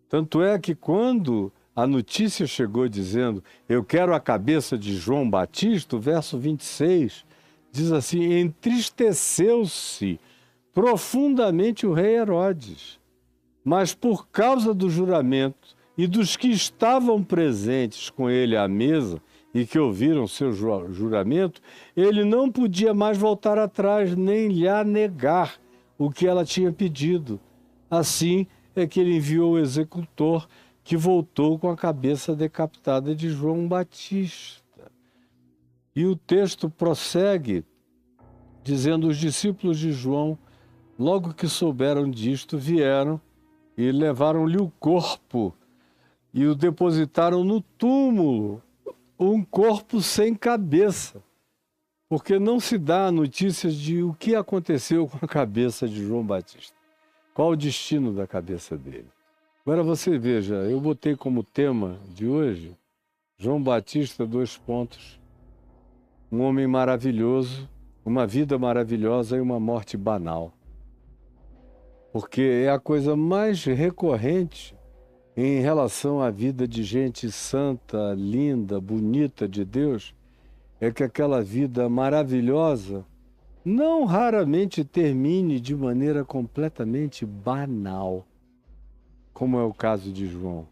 Tanto é que quando a notícia chegou dizendo: eu quero a cabeça de João Batista, o verso 26 diz assim: entristeceu-se profundamente o rei Herodes, mas por causa do juramento e dos que estavam presentes com ele à mesa e que ouviram seu juramento, ele não podia mais voltar atrás nem lhe negar o que ela tinha pedido. Assim é que ele enviou o executor, que voltou com a cabeça decapitada de João Batista. E o texto prossegue dizendo: os discípulos de João, logo que souberam disto, vieram e levaram-lhe o corpo e o depositaram no túmulo, um corpo sem cabeça, porque não se dá notícias de o que aconteceu com a cabeça de João Batista. Qual o destino da cabeça dele? Agora você veja, eu botei como tema de hoje João Batista, um homem maravilhoso, uma vida maravilhosa e uma morte banal. Porque é a coisa mais recorrente em relação à vida de gente santa, linda, bonita de Deus, é que aquela vida maravilhosa não raramente termine de maneira completamente banal, como é o caso de João.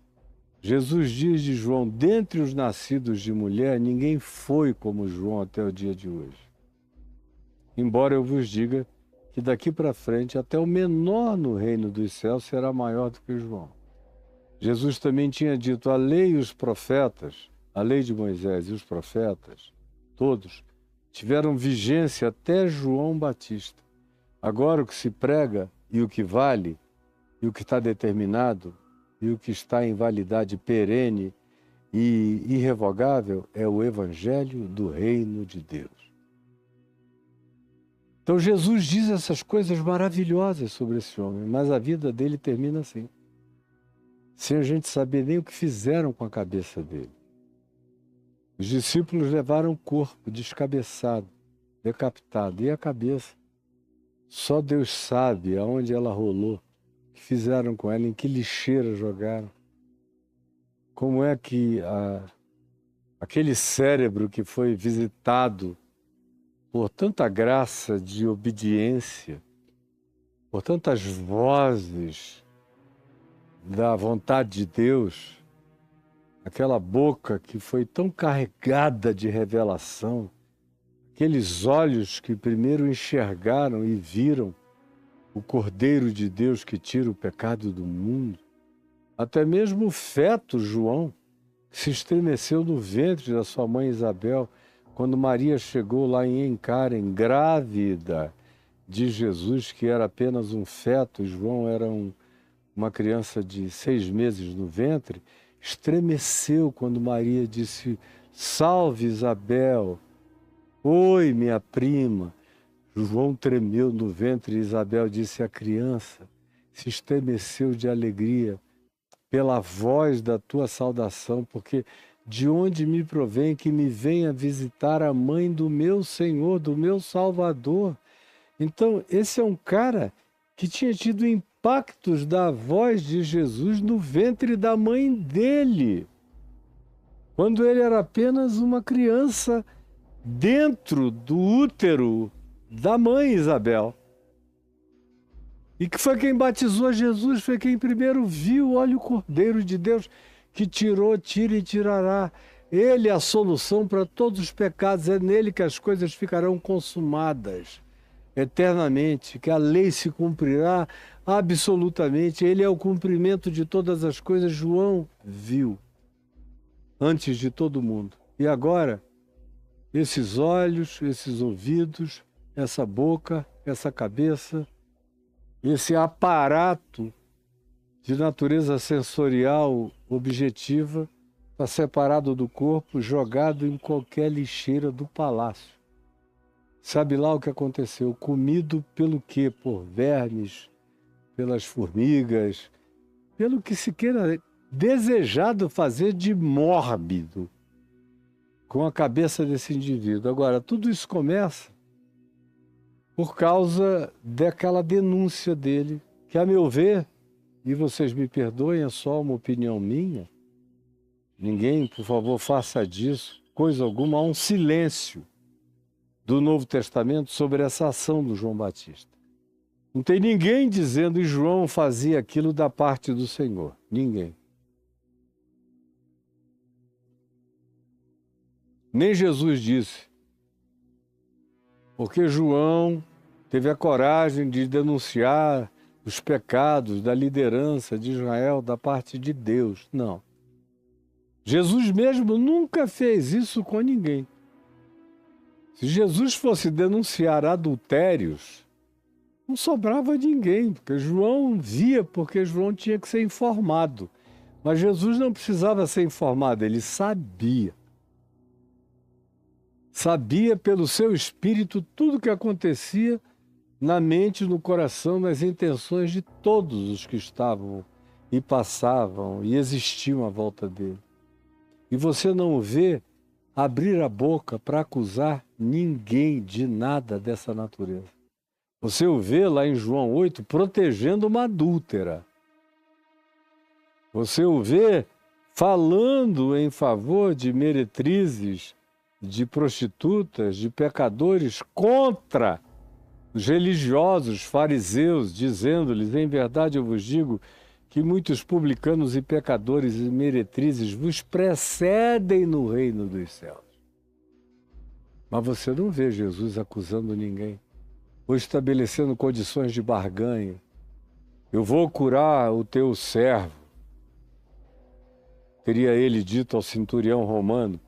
Jesus diz de João: dentre os nascidos de mulher, ninguém foi como João até o dia de hoje. Embora eu vos diga que daqui para frente até o menor no reino dos céus será maior do que João. Jesus também tinha dito: a lei e os profetas, a lei de Moisés e os profetas, todos, tiveram vigência até João Batista. Agora o que se prega e o que vale, e o que está determinado, e o que está em validade perene e irrevogável é o Evangelho do Reino de Deus. Então Jesus diz essas coisas maravilhosas sobre esse homem, mas a vida dele termina assim, sem a gente saber nem o que fizeram com a cabeça dele. Os discípulos levaram o corpo descabeçado, decapitado, e a cabeça. Só Deus sabe aonde ela rolou, o que fizeram com ela, em que lixeira jogaram. Como é que aquele cérebro que foi visitado por tanta graça de obediência, por tantas vozes da vontade de Deus, aquela boca que foi tão carregada de revelação, aqueles olhos que primeiro enxergaram e viram o Cordeiro de Deus que tira o pecado do mundo, até mesmo o feto João, se estremeceu no ventre da sua mãe Isabel, quando Maria chegou lá em Encárem, grávida de Jesus, que era apenas um feto, e João era uma criança de 6 meses no ventre, estremeceu quando Maria disse: salve Isabel, oi minha prima. João tremeu no ventre e Isabel disse: a criança se estremeceu de alegria pela voz da tua saudação, porque de onde me provém que me venha visitar a mãe do meu Senhor, do meu Salvador. Então, esse é um cara que tinha tido impactos da voz de Jesus no ventre da mãe dele, quando ele era apenas uma criança dentro do útero da mãe Isabel. E que foi quem batizou Jesus, foi quem primeiro viu: olha o Cordeiro de Deus que tirou, tira e tirará. Ele é a solução para todos os pecados, é nele que as coisas ficarão consumadas eternamente, que a lei se cumprirá absolutamente. Ele é o cumprimento de todas as coisas. João viu antes de todo mundo. E agora, esses olhos, esses ouvidos, essa boca, essa cabeça, esse aparato de natureza sensorial objetiva está separado do corpo, jogado em qualquer lixeira do palácio. Sabe lá o que aconteceu? Comido pelo quê? Por vermes, pelas formigas, pelo que se queira desejado fazer de mórbido com a cabeça desse indivíduo. Agora, tudo isso começa por causa daquela denúncia dele, que, a meu ver, e vocês me perdoem, é só uma opinião minha, ninguém, por favor, faça disso coisa alguma, há um silêncio do Novo Testamento sobre essa ação do João Batista. Não tem ninguém dizendo que João fazia aquilo da parte do Senhor. Ninguém. Nem Jesus disse. Porque João teve a coragem de denunciar os pecados da liderança de Israel da parte de Deus. Não. Jesus mesmo nunca fez isso com ninguém. Se Jesus fosse denunciar adultérios, não sobrava ninguém, porque João via, porque João tinha que ser informado. Mas Jesus não precisava ser informado, ele sabia. Sabia pelo seu espírito tudo o que acontecia na mente, no coração, nas intenções de todos os que estavam e passavam e existiam à volta dele. E você não o vê abrir a boca para acusar ninguém de nada dessa natureza. Você o vê lá em João 8 protegendo uma adúltera. Você o vê falando em favor de meretrizes, de prostitutas, de pecadores, contra os religiosos fariseus, dizendo-lhes: em verdade eu vos digo que muitos publicanos e pecadores e meretrizes vos precedem no reino dos céus. Mas você não vê Jesus acusando ninguém, ou estabelecendo condições de barganha. Eu vou curar o teu servo, teria ele dito ao centurião romano: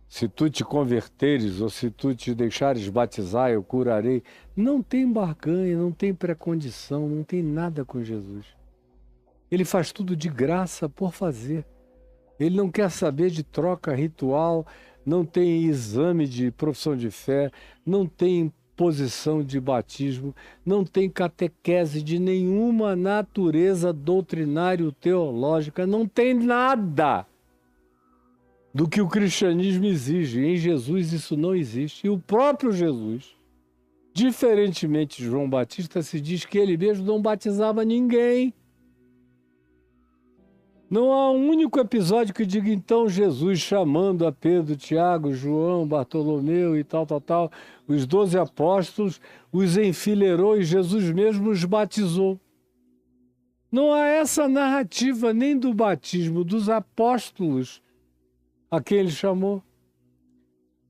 se tu te converteres ou se tu te deixares batizar, eu curarei. Não tem barganha, não tem pré-condição, não tem nada com Jesus. Ele faz tudo de graça por fazer. Ele não quer saber de troca ritual, não tem exame de profissão de fé, não tem posição de batismo, não tem catequese de nenhuma natureza doutrinário-teológica, não tem nada do que o cristianismo exige. Em Jesus isso não existe. E o próprio Jesus, diferentemente de João Batista, se diz que ele mesmo não batizava ninguém. Não há um único episódio que diga então Jesus chamando a Pedro, Tiago, João, Bartolomeu e tal, os 12 apóstolos, os enfileirou e Jesus mesmo os batizou. Não há essa narrativa nem do batismo dos apóstolos a quem ele chamou.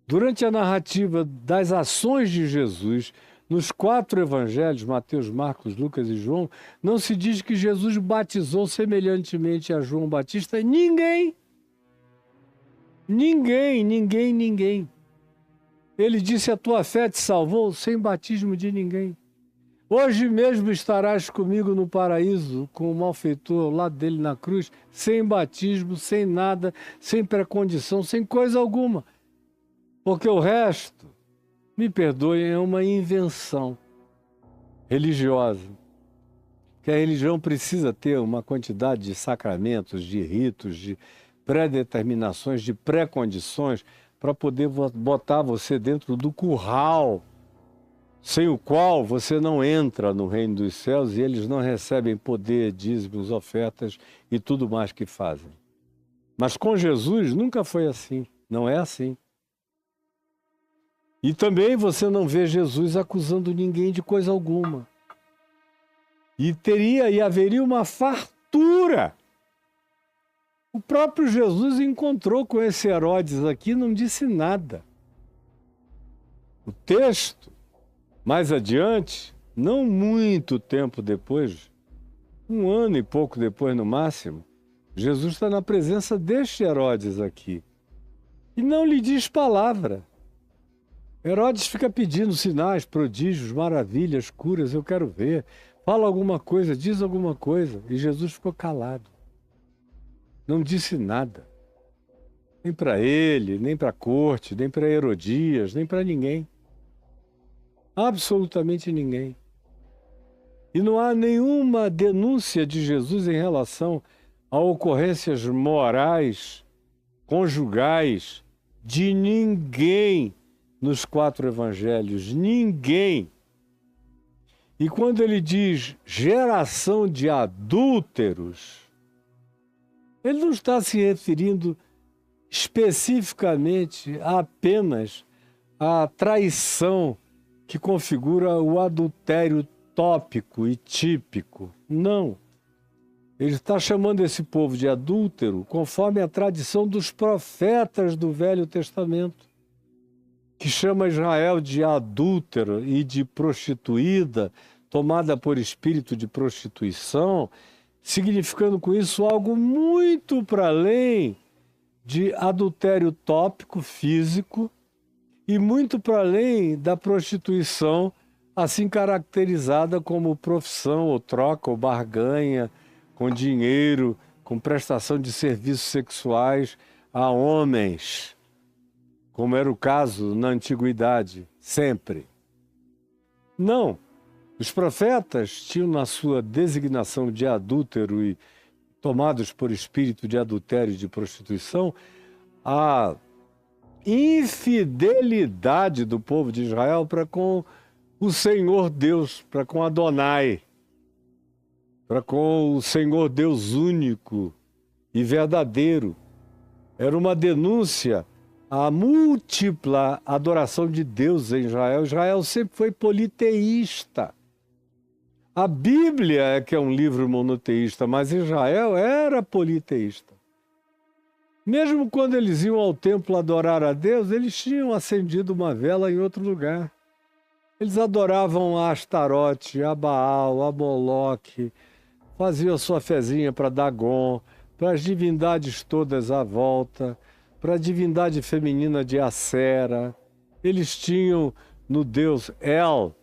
Durante a narrativa das ações de Jesus, nos 4 evangelhos, Mateus, Marcos, Lucas e João, não se diz que Jesus batizou semelhantemente a João Batista ninguém. Ninguém, ninguém, ninguém. Ele disse, a tua fé te salvou sem batismo de ninguém. Hoje mesmo estarás comigo no paraíso, com o malfeitor ao lado dele na cruz, sem batismo, sem nada, sem precondição, sem coisa alguma. Porque o resto, me perdoem, é uma invenção religiosa. Que a religião precisa ter uma quantidade de sacramentos, de ritos, de pré-determinações, de pré-condições, para poder botar você dentro do curral, sem o qual você não entra no reino dos céus e eles não recebem poder, dízimos, ofertas e tudo mais que fazem. Mas com Jesus nunca foi assim, não é assim. E também você não vê Jesus acusando ninguém de coisa alguma. E haveria uma fartura. O próprio Jesus encontrou com esse Herodes aqui, não disse nada. O texto, mais adiante, não muito tempo depois, 1 ano e pouco depois no máximo, Jesus está na presença deste Herodes aqui. E não lhe diz palavra. Herodes fica pedindo sinais, prodígios, maravilhas, curas, eu quero ver. Fala alguma coisa, diz alguma coisa. E Jesus ficou calado. Não disse nada. Nem para ele, nem para a corte, nem para Herodias, nem para ninguém. Absolutamente ninguém. E não há nenhuma denúncia de Jesus em relação a ocorrências morais, conjugais, de ninguém nos 4 evangelhos. Ninguém. E quando ele diz geração de adúlteros, ele não está se referindo especificamente apenas à traição que configura o adultério tópico e típico. Não. Ele está chamando esse povo de adúltero conforme a tradição dos profetas do Velho Testamento, que chama Israel de adúltera e de prostituída, tomada por espírito de prostituição, significando com isso algo muito para além de adultério tópico, físico, e muito para além da prostituição, assim caracterizada como profissão, ou troca, ou barganha, com dinheiro, com prestação de serviços sexuais a homens, como era o caso na antiguidade, sempre. Não. Os profetas tinham na sua designação de adúltero e tomados por espírito de adultério e de prostituição, a infidelidade do povo de Israel para com o Senhor Deus, para com Adonai, para com o Senhor Deus único e verdadeiro. Era uma denúncia à múltipla adoração de Deus em Israel. Israel sempre foi politeísta. A Bíblia é que é um livro monoteísta, mas Israel era politeísta. Mesmo quando eles iam ao templo adorar a Deus, eles tinham acendido uma vela em outro lugar. Eles adoravam a Astarote, a Baal, a Moloque, faziam a sua fezinha para Dagon, para as divindades todas à volta, para a divindade feminina de Acera. Eles tinham no deus El,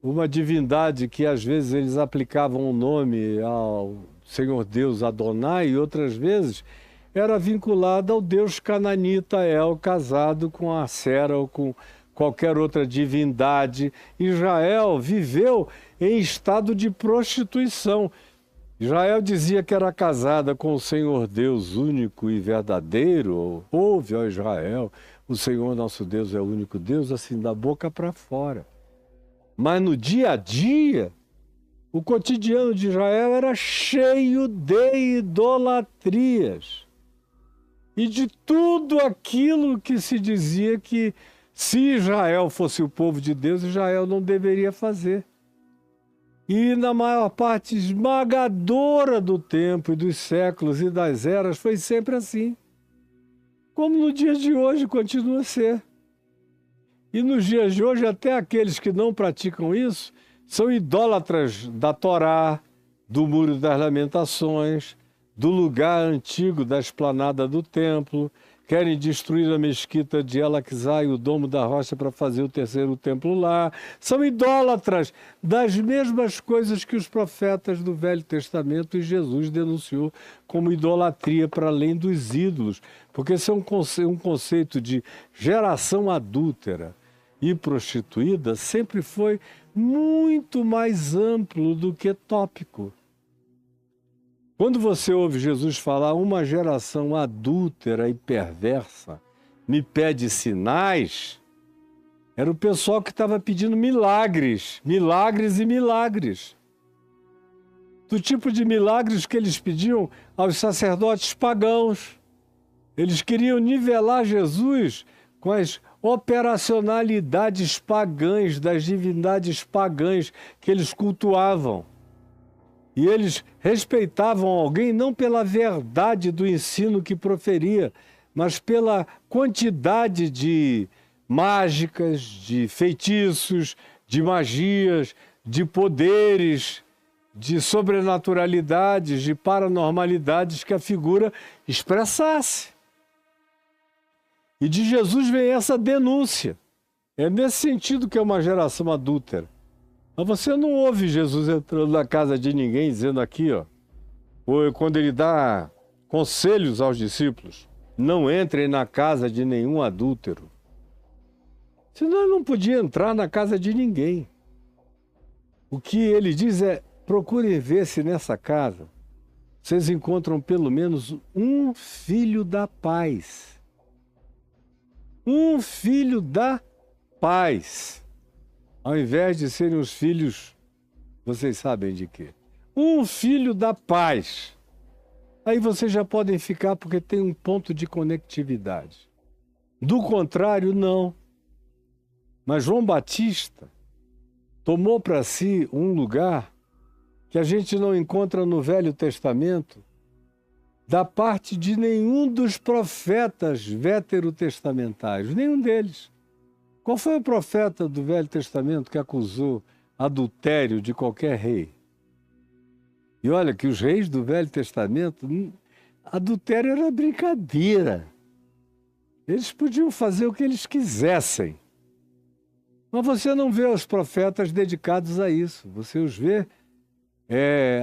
uma divindade que às vezes eles aplicavam o nome ao Senhor Deus Adonai e outras vezes era vinculada ao deus cananita El, casado com Acera ou com qualquer outra divindade. Israel viveu em estado de prostituição. Israel dizia que era casada com o Senhor Deus único e verdadeiro. Ouve, ó Israel, o Senhor nosso Deus é o único Deus, assim da boca para fora. Mas no dia a dia, o cotidiano de Israel era cheio de idolatrias. E de tudo aquilo que se dizia que, se Israel fosse o povo de Deus, Israel não deveria fazer. E na maior parte esmagadora do tempo e dos séculos e das eras foi sempre assim. Como no dia de hoje continua a ser. E nos dias de hoje, até aqueles que não praticam isso são idólatras da Torá, do Muro das Lamentações, do lugar antigo da esplanada do templo, querem destruir a mesquita de Elaxá e o domo da rocha para fazer o terceiro templo lá. São idólatras das mesmas coisas que os profetas do Velho Testamento e Jesus denunciou como idolatria para além dos ídolos. Porque esse é um conceito de geração adúltera e prostituída sempre foi muito mais amplo do que tópico. Quando você ouve Jesus falar uma geração adúltera e perversa me pede sinais, era o pessoal que estava pedindo milagres, milagres e milagres. Do tipo de milagres que eles pediam aos sacerdotes pagãos. Eles queriam nivelar Jesus com as operacionalidades pagãs das divindades pagãs que eles cultuavam. E eles respeitavam alguém não pela verdade do ensino que proferia, mas pela quantidade de mágicas, de feitiços, de magias, de poderes, de sobrenaturalidades, de paranormalidades que a figura expressasse. E de Jesus vem essa denúncia. É nesse sentido que é uma geração adúltera. Mas você não ouve Jesus entrando na casa de ninguém dizendo aqui, ó, ou quando ele dá conselhos aos discípulos, não entrem na casa de nenhum adúltero. Senão ele não podia entrar na casa de ninguém. O que ele diz é, procurem ver se nessa casa vocês encontram pelo menos um filho da paz. Um filho da paz. Ao invés de serem os filhos, vocês sabem de quê? Um filho da paz. Aí vocês já podem ficar porque tem um ponto de conectividade. Do contrário, não. Mas João Batista tomou para si um lugar que a gente não encontra no Velho Testamento da parte de nenhum dos profetas veterotestamentários, nenhum deles. Qual foi o profeta do Velho Testamento que acusou adultério de qualquer rei? E olha que os reis do Velho Testamento, adultério era brincadeira. Eles podiam fazer o que eles quisessem. Mas você não vê os profetas dedicados a isso. Você os vê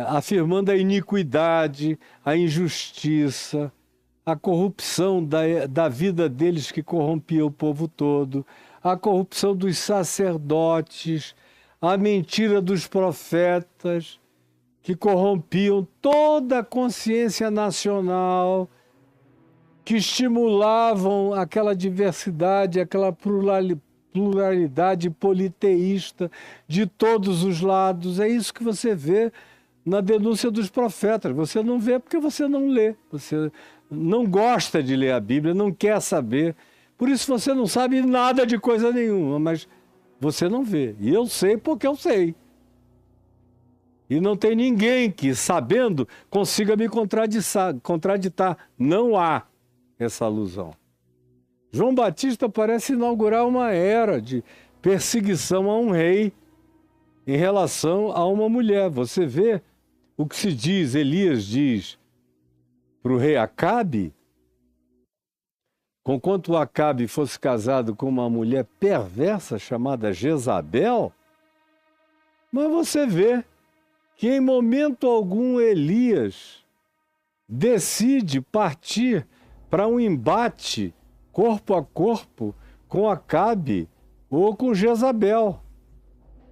afirmando a iniquidade, a injustiça, a corrupção da vida deles que corrompia o povo todo, a corrupção dos sacerdotes, a mentira dos profetas, que corrompiam toda a consciência nacional, que estimulavam aquela diversidade, aquela pluralidade politeísta de todos os lados. É isso que você vê na denúncia dos profetas. Você não vê porque você não lê. Você não gosta de ler a Bíblia, não quer saber. Por isso você não sabe nada de coisa nenhuma, mas você não vê. E eu sei porque eu sei. E não tem ninguém que, sabendo, consiga me contraditar. Não há essa alusão. João Batista parece inaugurar uma era de perseguição a um rei em relação a uma mulher. Você vê o que se diz, Elias diz para o rei Acabe, conquanto Acabe fosse casado com uma mulher perversa chamada Jezabel, mas você vê que em momento algum Elias decide partir para um embate corpo a corpo com Acabe ou com Jezabel.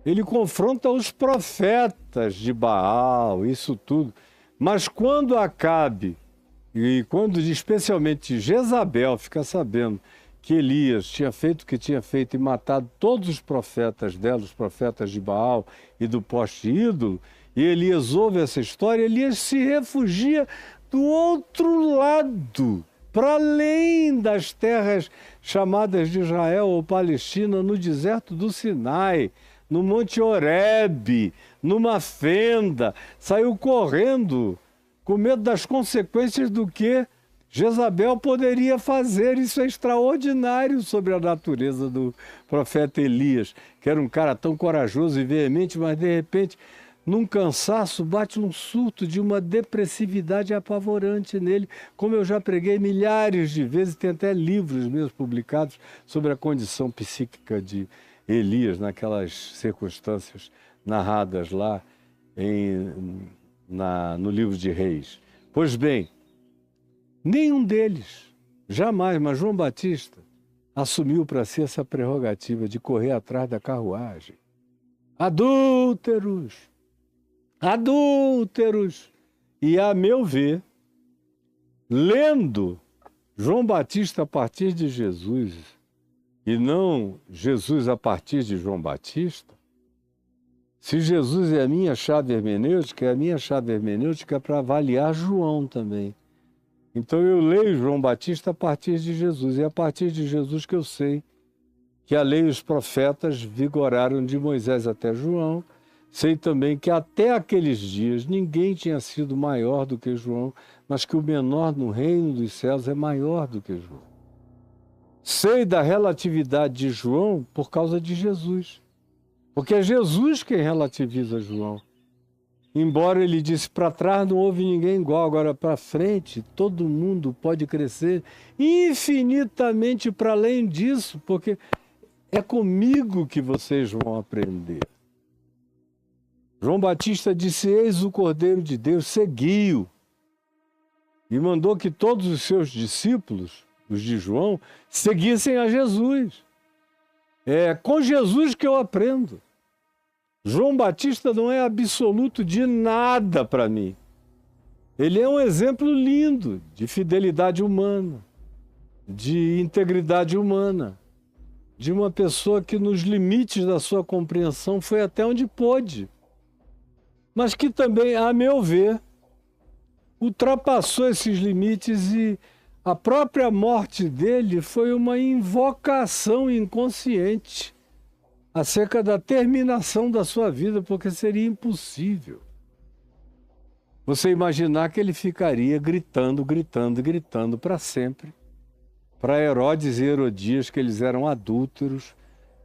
Ele confronta os profetas de Baal, isso tudo. Mas quando Acabe, e quando especialmente Jezabel fica sabendo que Elias tinha feito o que tinha feito e matado todos os profetas dela, os profetas de Baal e do poste ídolo, e Elias ouve essa história, Elias se refugia do outro lado, para além das terras chamadas de Israel ou Palestina, no deserto do Sinai, no Monte Horebe, numa fenda, saiu correndo, com medo das consequências do que Jezabel poderia fazer. Isso é extraordinário sobre a natureza do profeta Elias, que era um cara tão corajoso e veemente, mas de repente num cansaço, bate um surto de uma depressividade apavorante nele, como eu já preguei milhares de vezes, tem até livros meus publicados sobre a condição psíquica de Elias, naquelas circunstâncias narradas lá no livro de Reis. Pois bem, nenhum deles, jamais, mas João Batista assumiu para si essa prerrogativa de correr atrás da carruagem. Adúlteros! Adúlteros! E, a meu ver, lendo João Batista a partir de Jesus e não Jesus a partir de João Batista, se Jesus é a minha chave hermenêutica, é a minha chave hermenêutica para avaliar João também. Então eu leio João Batista a partir de Jesus, e é a partir de Jesus que eu sei que a lei e os profetas vigoraram de Moisés até João. Sei também que até aqueles dias ninguém tinha sido maior do que João, mas que o menor no reino dos céus é maior do que João. Sei da relatividade de João por causa de Jesus, porque é Jesus quem relativiza João. Embora ele disse, para trás não houve ninguém igual, agora para frente todo mundo pode crescer infinitamente para além disso, porque é comigo que vocês vão aprender. João Batista disse, eis o Cordeiro de Deus, seguiu. E mandou que todos os seus discípulos, os de João, seguissem a Jesus. É com Jesus que eu aprendo. João Batista não é absoluto de nada para mim. Ele é um exemplo lindo de fidelidade humana, de integridade humana, de uma pessoa que nos limites da sua compreensão foi até onde pôde, mas que também, a meu ver, ultrapassou esses limites, e a própria morte dele foi uma invocação inconsciente acerca da terminação da sua vida, porque seria impossível você imaginar que ele ficaria gritando, gritando, gritando para sempre, para Herodes e Herodias, que eles eram adúlteros,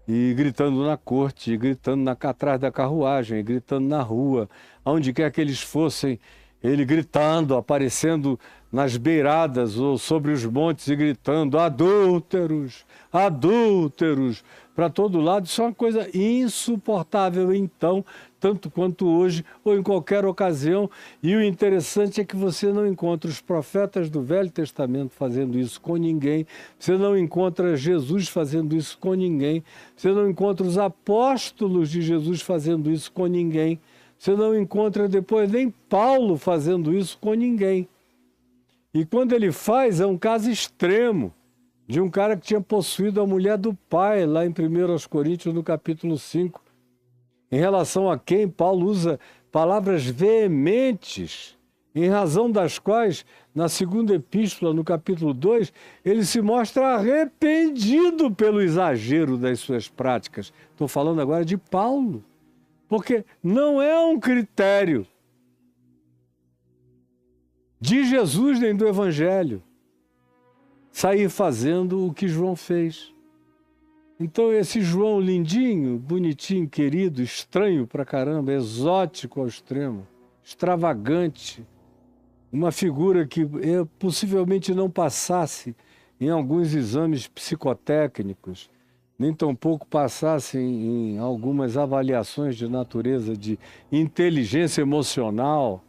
e gritando na corte, e gritando atrás da carruagem, e gritando na rua, aonde quer que eles fossem, ele gritando, aparecendo nas beiradas ou sobre os montes e gritando, adúlteros, adúlteros, para todo lado. Isso é uma coisa insuportável, então, tanto quanto hoje ou em qualquer ocasião. E o interessante é que você não encontra os profetas do Velho Testamento fazendo isso com ninguém, você não encontra Jesus fazendo isso com ninguém, você não encontra os apóstolos de Jesus fazendo isso com ninguém, você não encontra depois nem Paulo fazendo isso com ninguém. E quando ele faz, é um caso extremo, de um cara que tinha possuído a mulher do pai, lá em 1 Coríntios, no capítulo 5, em relação a quem Paulo usa palavras veementes, em razão das quais, na segunda epístola, no capítulo 2, ele se mostra arrependido pelo exagero das suas práticas. Estou falando agora de Paulo, porque não é um critério de Jesus nem do Evangelho sair fazendo o que João fez. Então esse João lindinho, bonitinho, querido, estranho pra caramba, exótico ao extremo, extravagante, uma figura que possivelmente não passasse em alguns exames psicotécnicos, nem tampouco passasse em algumas avaliações de natureza de inteligência emocional.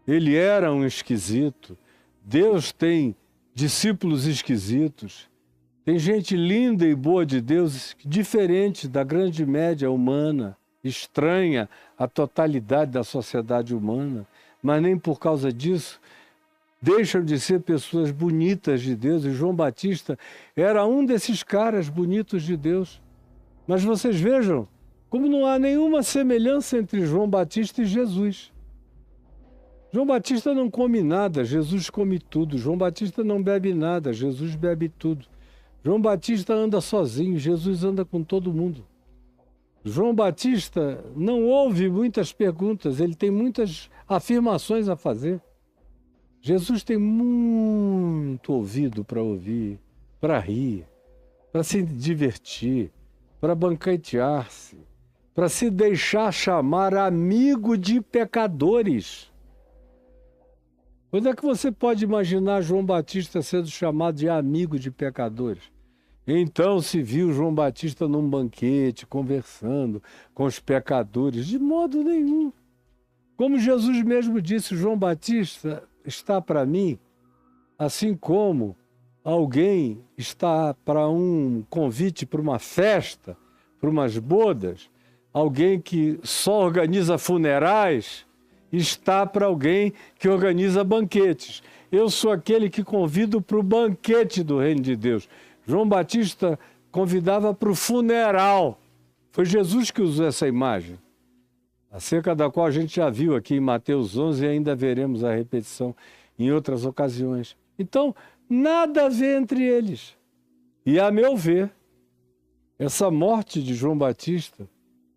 Ele era um esquisito. Deus tem discípulos esquisitos. Tem gente linda e boa de Deus, diferente da grande média humana, estranha à totalidade da sociedade humana, mas nem por causa disso deixam de ser pessoas bonitas de Deus. E João Batista era um desses caras bonitos de Deus. Mas vocês vejam como não há nenhuma semelhança entre João Batista e Jesus. João Batista não come nada, Jesus come tudo. João Batista não bebe nada, Jesus bebe tudo. João Batista anda sozinho, Jesus anda com todo mundo. João Batista não ouve muitas perguntas, ele tem muitas afirmações a fazer. Jesus tem muito ouvido para ouvir, para rir, para se divertir, para banquetear-se, para se deixar chamar amigo de pecadores. Quando é que você pode imaginar João Batista sendo chamado de amigo de pecadores? Então se viu João Batista num banquete, conversando com os pecadores. De modo nenhum. Como Jesus mesmo disse, João Batista está para mim, assim como alguém está para um convite para uma festa, para umas bodas, alguém que só organiza funerais, está para alguém que organiza banquetes. Eu sou aquele que convido para o banquete do Reino de Deus. João Batista convidava para o funeral. Foi Jesus que usou essa imagem, acerca da qual a gente já viu aqui em Mateus 11 e ainda veremos a repetição em outras ocasiões. Então, nada a ver entre eles. E, a meu ver, essa morte de João Batista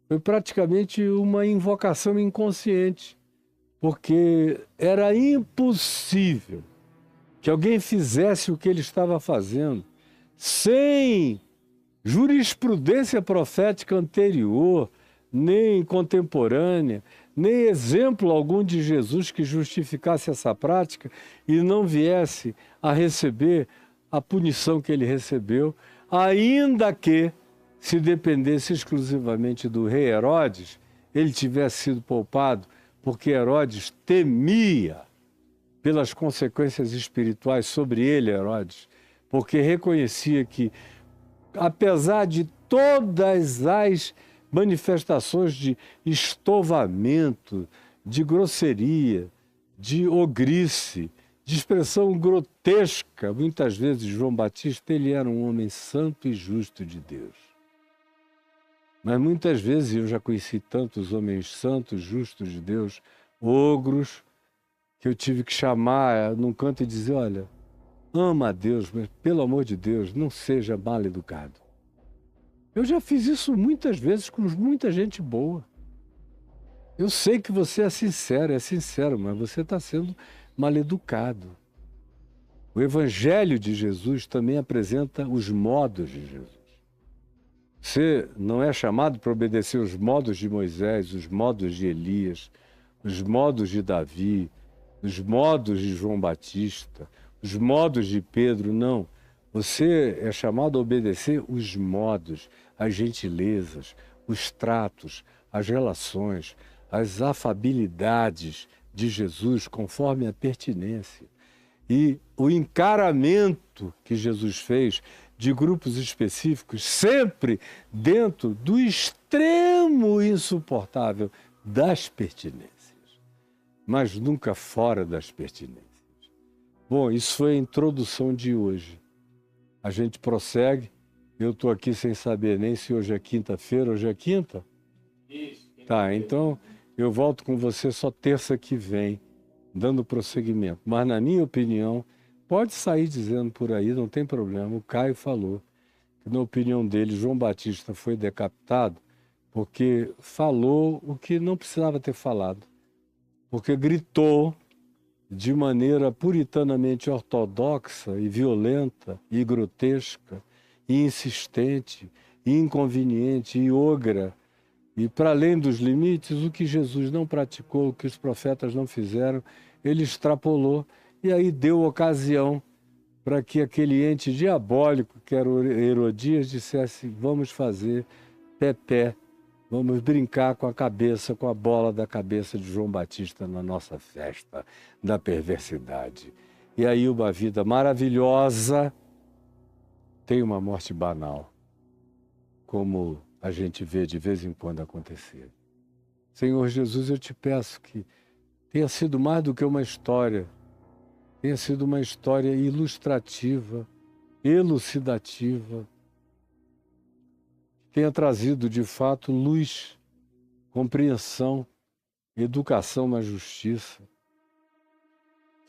foi praticamente uma invocação inconsciente, porque era impossível que alguém fizesse o que ele estava fazendo sem jurisprudência profética anterior, nem contemporânea, nem exemplo algum de Jesus que justificasse essa prática e não viesse a receber a punição que ele recebeu, ainda que, se dependesse exclusivamente do rei Herodes, ele tivesse sido poupado, porque Herodes temia pelas consequências espirituais sobre ele, Herodes, porque reconhecia que, apesar de todas as manifestações de estovamento, de grosseria, de ogrice, de expressão grotesca, muitas vezes João Batista, ele era um homem santo e justo de Deus. Mas muitas vezes eu já conheci tantos homens santos, justos de Deus, ogros, que eu tive que chamar num canto e dizer, olha, ama a Deus, mas pelo amor de Deus, não seja mal educado. Eu já fiz isso muitas vezes com muita gente boa. Eu sei que você é sincero, mas você está sendo mal educado. O Evangelho de Jesus também apresenta os modos de Jesus. Você não é chamado para obedecer os modos de Moisés, os modos de Elias, os modos de Davi, os modos de João Batista, os modos de Pedro, não. Você é chamado a obedecer os modos, as gentilezas, os tratos, as relações, as afabilidades de Jesus conforme a pertinência. E o encaramento que Jesus fez de grupos específicos, sempre dentro do extremo insuportável das pertinências, mas nunca fora das pertinências. Bom, isso foi a introdução de hoje. A gente prossegue. Eu estou aqui sem saber nem se hoje é quinta-feira. Hoje é quinta? Isso. Tá, então eu volto com você só terça que vem, dando prosseguimento. Mas, na minha opinião, pode sair dizendo por aí, não tem problema. O Caio falou que, na opinião dele, João Batista foi decapitado porque falou o que não precisava ter falado. Porque gritou de maneira puritanamente ortodoxa e violenta e grotesca e insistente e inconveniente e ogra e para além dos limites, o que Jesus não praticou, o que os profetas não fizeram, ele extrapolou e aí deu ocasião para que aquele ente diabólico que era o Herodias dissesse, vamos fazer pé-pé, vamos brincar com a cabeça, com a bola da cabeça de João Batista na nossa festa da perversidade. E aí uma vida maravilhosa tem uma morte banal, como a gente vê de vez em quando acontecer. Senhor Jesus, eu te peço que tenha sido mais do que uma história, tenha sido uma história ilustrativa, elucidativa, tenha trazido de fato luz, compreensão, educação na justiça,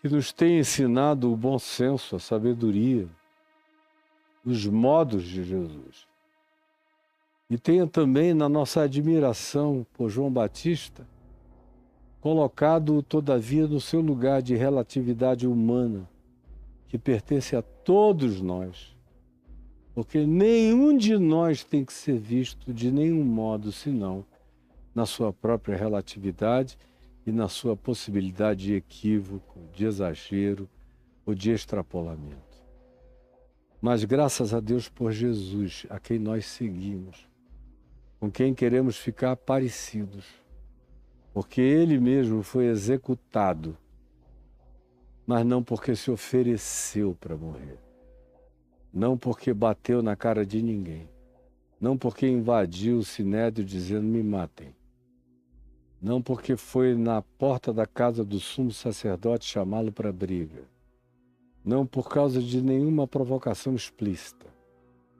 que nos tenha ensinado o bom senso, a sabedoria, os modos de Jesus. E tenha também na nossa admiração por João Batista, colocado todavia no seu lugar de relatividade humana, que pertence a todos nós, porque nenhum de nós tem que ser visto de nenhum modo, senão na sua própria relatividade e na sua possibilidade de equívoco, de exagero ou de extrapolamento. Mas graças a Deus por Jesus, a quem nós seguimos, com quem queremos ficar parecidos, porque Ele mesmo foi executado, mas não porque se ofereceu para morrer, não porque bateu na cara de ninguém, não porque invadiu o sinédrio dizendo me matem, não porque foi na porta da casa do sumo sacerdote chamá-lo para briga, não por causa de nenhuma provocação explícita,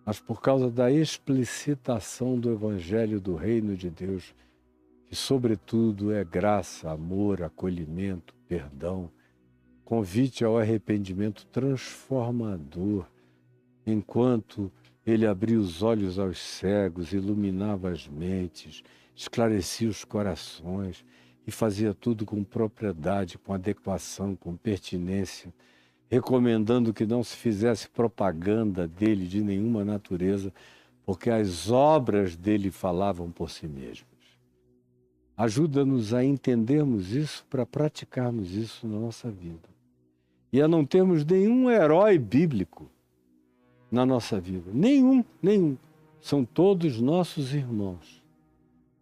mas por causa da explicitação do Evangelho do Reino de Deus, que sobretudo é graça, amor, acolhimento, perdão, convite ao arrependimento transformador, enquanto Ele abria os olhos aos cegos, iluminava as mentes, esclarecia os corações e fazia tudo com propriedade, com adequação, com pertinência, recomendando que não se fizesse propaganda dele de nenhuma natureza, porque as obras dele falavam por si mesmas. Ajuda-nos a entendermos isso para praticarmos isso na nossa vida. E a não termos nenhum herói bíblico na nossa vida. Nenhum. São todos nossos irmãos,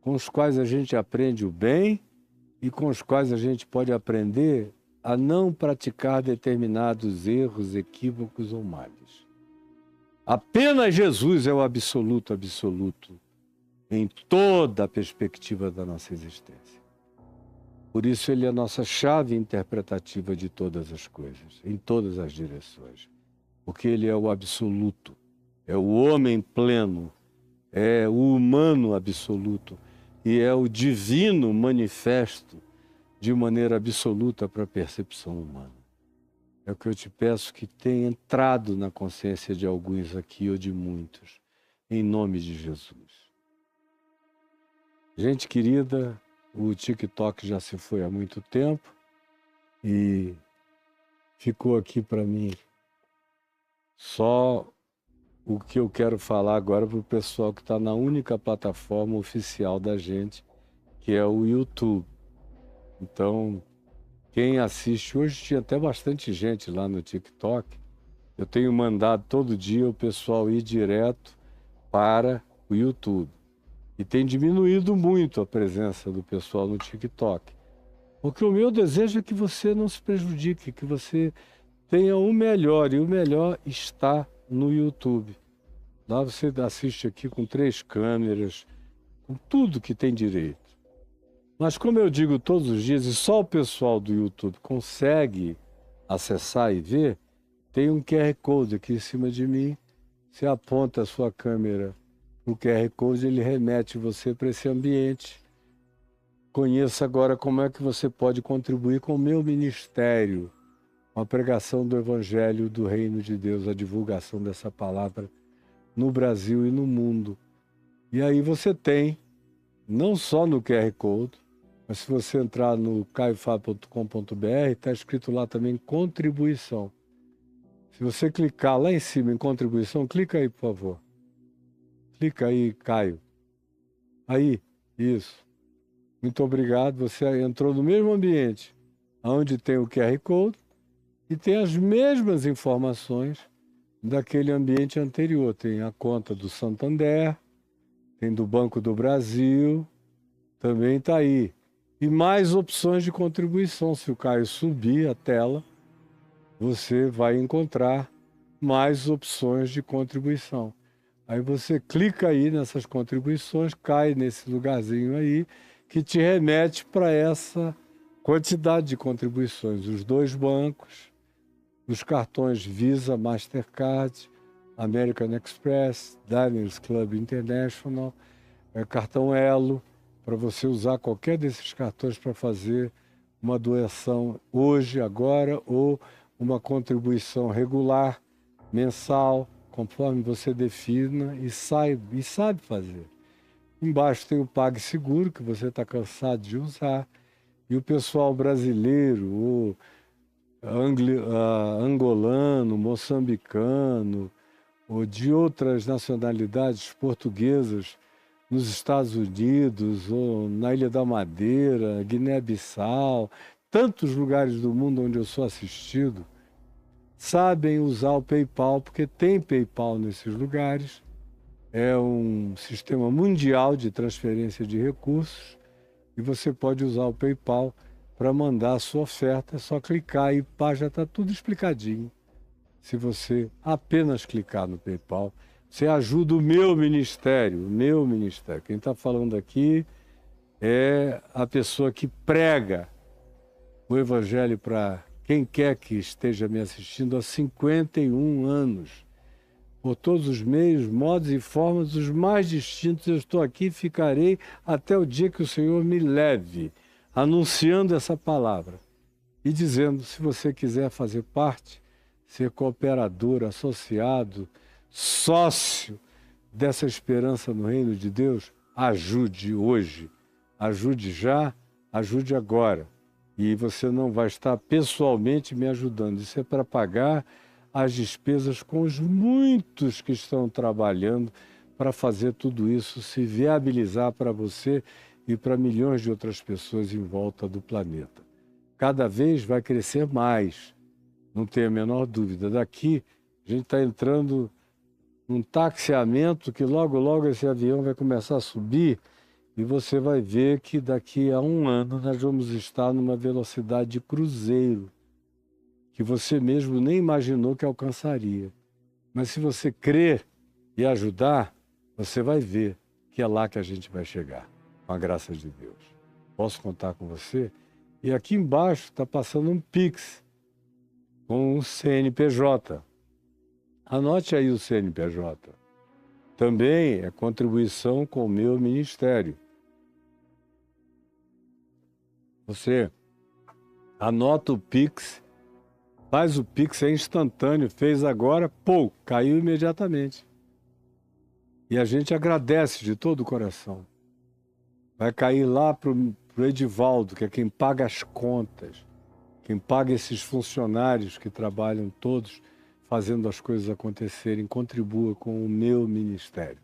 com os quais a gente aprende o bem e com os quais a gente pode aprender a não praticar determinados erros, equívocos ou males. Apenas Jesus é o absoluto em toda a perspectiva da nossa existência. Por isso ele é a nossa chave interpretativa de todas as coisas, em todas as direções. Porque ele é o absoluto, é o homem pleno, é o humano absoluto e é o divino manifesto de maneira absoluta para a percepção humana. É o que eu te peço que tenha entrado na consciência de alguns aqui ou de muitos, em nome de Jesus. Gente querida, o TikTok já se foi há muito tempo e ficou aqui para mim só o que eu quero falar agora para o pessoal que está na única plataforma oficial da gente, que é o YouTube. Então, quem assiste, hoje tinha até bastante gente lá no TikTok, eu tenho mandado todo dia o pessoal ir direto para o YouTube. E tem diminuído muito a presença do pessoal no TikTok. Porque o meu desejo é que você não se prejudique, que você tenha o melhor, e o melhor está no YouTube. Lá você assiste aqui com 3 câmeras, com tudo que tem direito. Mas como eu digo todos os dias, e só o pessoal do YouTube consegue acessar e ver, tem um QR Code aqui em cima de mim. Você aponta a sua câmera para o QR Code, ele remete você para esse ambiente. Conheça agora como é que você pode contribuir com o meu ministério, com a pregação do Evangelho do Reino de Deus, a divulgação dessa palavra no Brasil e no mundo. E aí você tem, não só no QR Code, mas se você entrar no caiofab.com.br, está escrito lá também contribuição. Se você clicar lá em cima em contribuição, clica aí, por favor. Clica aí, Caio. Aí, isso. Muito obrigado. Você entrou no mesmo ambiente, onde tem o QR Code e tem as mesmas informações daquele ambiente anterior. Tem a conta do Santander, tem do Banco do Brasil, também está aí. E mais opções de contribuição. Se o Caio subir a tela, você vai encontrar mais opções de contribuição. Aí você clica aí nessas contribuições, cai nesse lugarzinho aí, que te remete para essa quantidade de contribuições. Os 2 bancos, os cartões Visa, Mastercard, American Express, Diners Club International, cartão Elo, para você usar qualquer desses cartões para fazer uma doação hoje, agora, ou uma contribuição regular, mensal, conforme você defina e sabe fazer. Embaixo tem o PagSeguro, que você está cansado de usar, e o pessoal brasileiro, o angolano, moçambicano, ou de outras nacionalidades portuguesas, nos Estados Unidos, ou na Ilha da Madeira, Guiné-Bissau, tantos lugares do mundo onde eu sou assistido, sabem usar o PayPal, porque tem PayPal nesses lugares. É um sistema mundial de transferência de recursos e você pode usar o PayPal para mandar a sua oferta. É só clicar e pá, já está tudo explicadinho. Se você apenas clicar no PayPal, você ajuda o meu ministério, o meu ministério. Quem está falando aqui é a pessoa que prega o Evangelho para quem quer que esteja me assistindo há 51 anos. Por todos os meios, modos e formas, os mais distintos, eu estou aqui e ficarei até o dia que o Senhor me leve, anunciando essa palavra e dizendo, se você quiser fazer parte, ser cooperador, associado, sócio dessa esperança no reino de Deus, ajude hoje, ajude já, ajude agora. E você não vai estar pessoalmente me ajudando. Isso é para pagar as despesas com os muitos que estão trabalhando para fazer tudo isso se viabilizar para você e para milhões de outras pessoas em volta do planeta. Cada vez vai crescer mais, não tenho a menor dúvida. Daqui a gente está entrando num taxiamento que logo, logo esse avião vai começar a subir e você vai ver que daqui a 1 ano nós vamos estar numa velocidade de cruzeiro, que você mesmo nem imaginou que alcançaria. Mas se você crer e ajudar, você vai ver que é lá que a gente vai chegar, com a graça de Deus. Posso contar com você? E aqui embaixo está passando um Pix com o CNPJ. Anote aí o CNPJ. Também é contribuição com o meu ministério. Você anota o Pix, faz o Pix, é instantâneo, fez agora, pô, caiu imediatamente. E a gente agradece de todo o coração. Vai cair lá para o Edivaldo, que é quem paga as contas, quem paga esses funcionários que trabalham todos fazendo as coisas acontecerem, contribua com o meu ministério.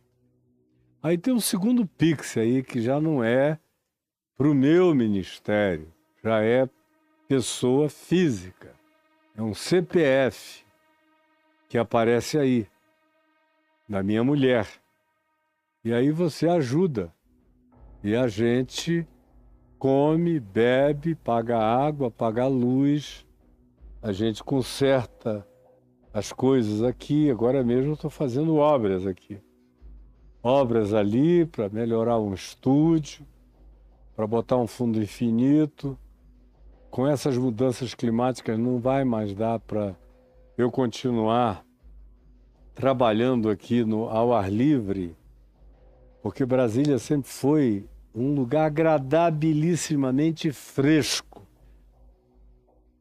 Aí tem um segundo Pix aí, que já não é para o meu ministério, já é pessoa física. É um CPF que aparece aí, da minha mulher. E aí você ajuda. E a gente come, bebe, paga água, paga luz. A gente conserta as coisas aqui. Agora mesmo eu estou fazendo obras aqui. Obras ali para melhorar um estúdio, para botar um fundo infinito. Com essas mudanças climáticas não vai mais dar para eu continuar trabalhando aqui ao ar livre, porque Brasília sempre foi um lugar agradabilíssimamente fresco.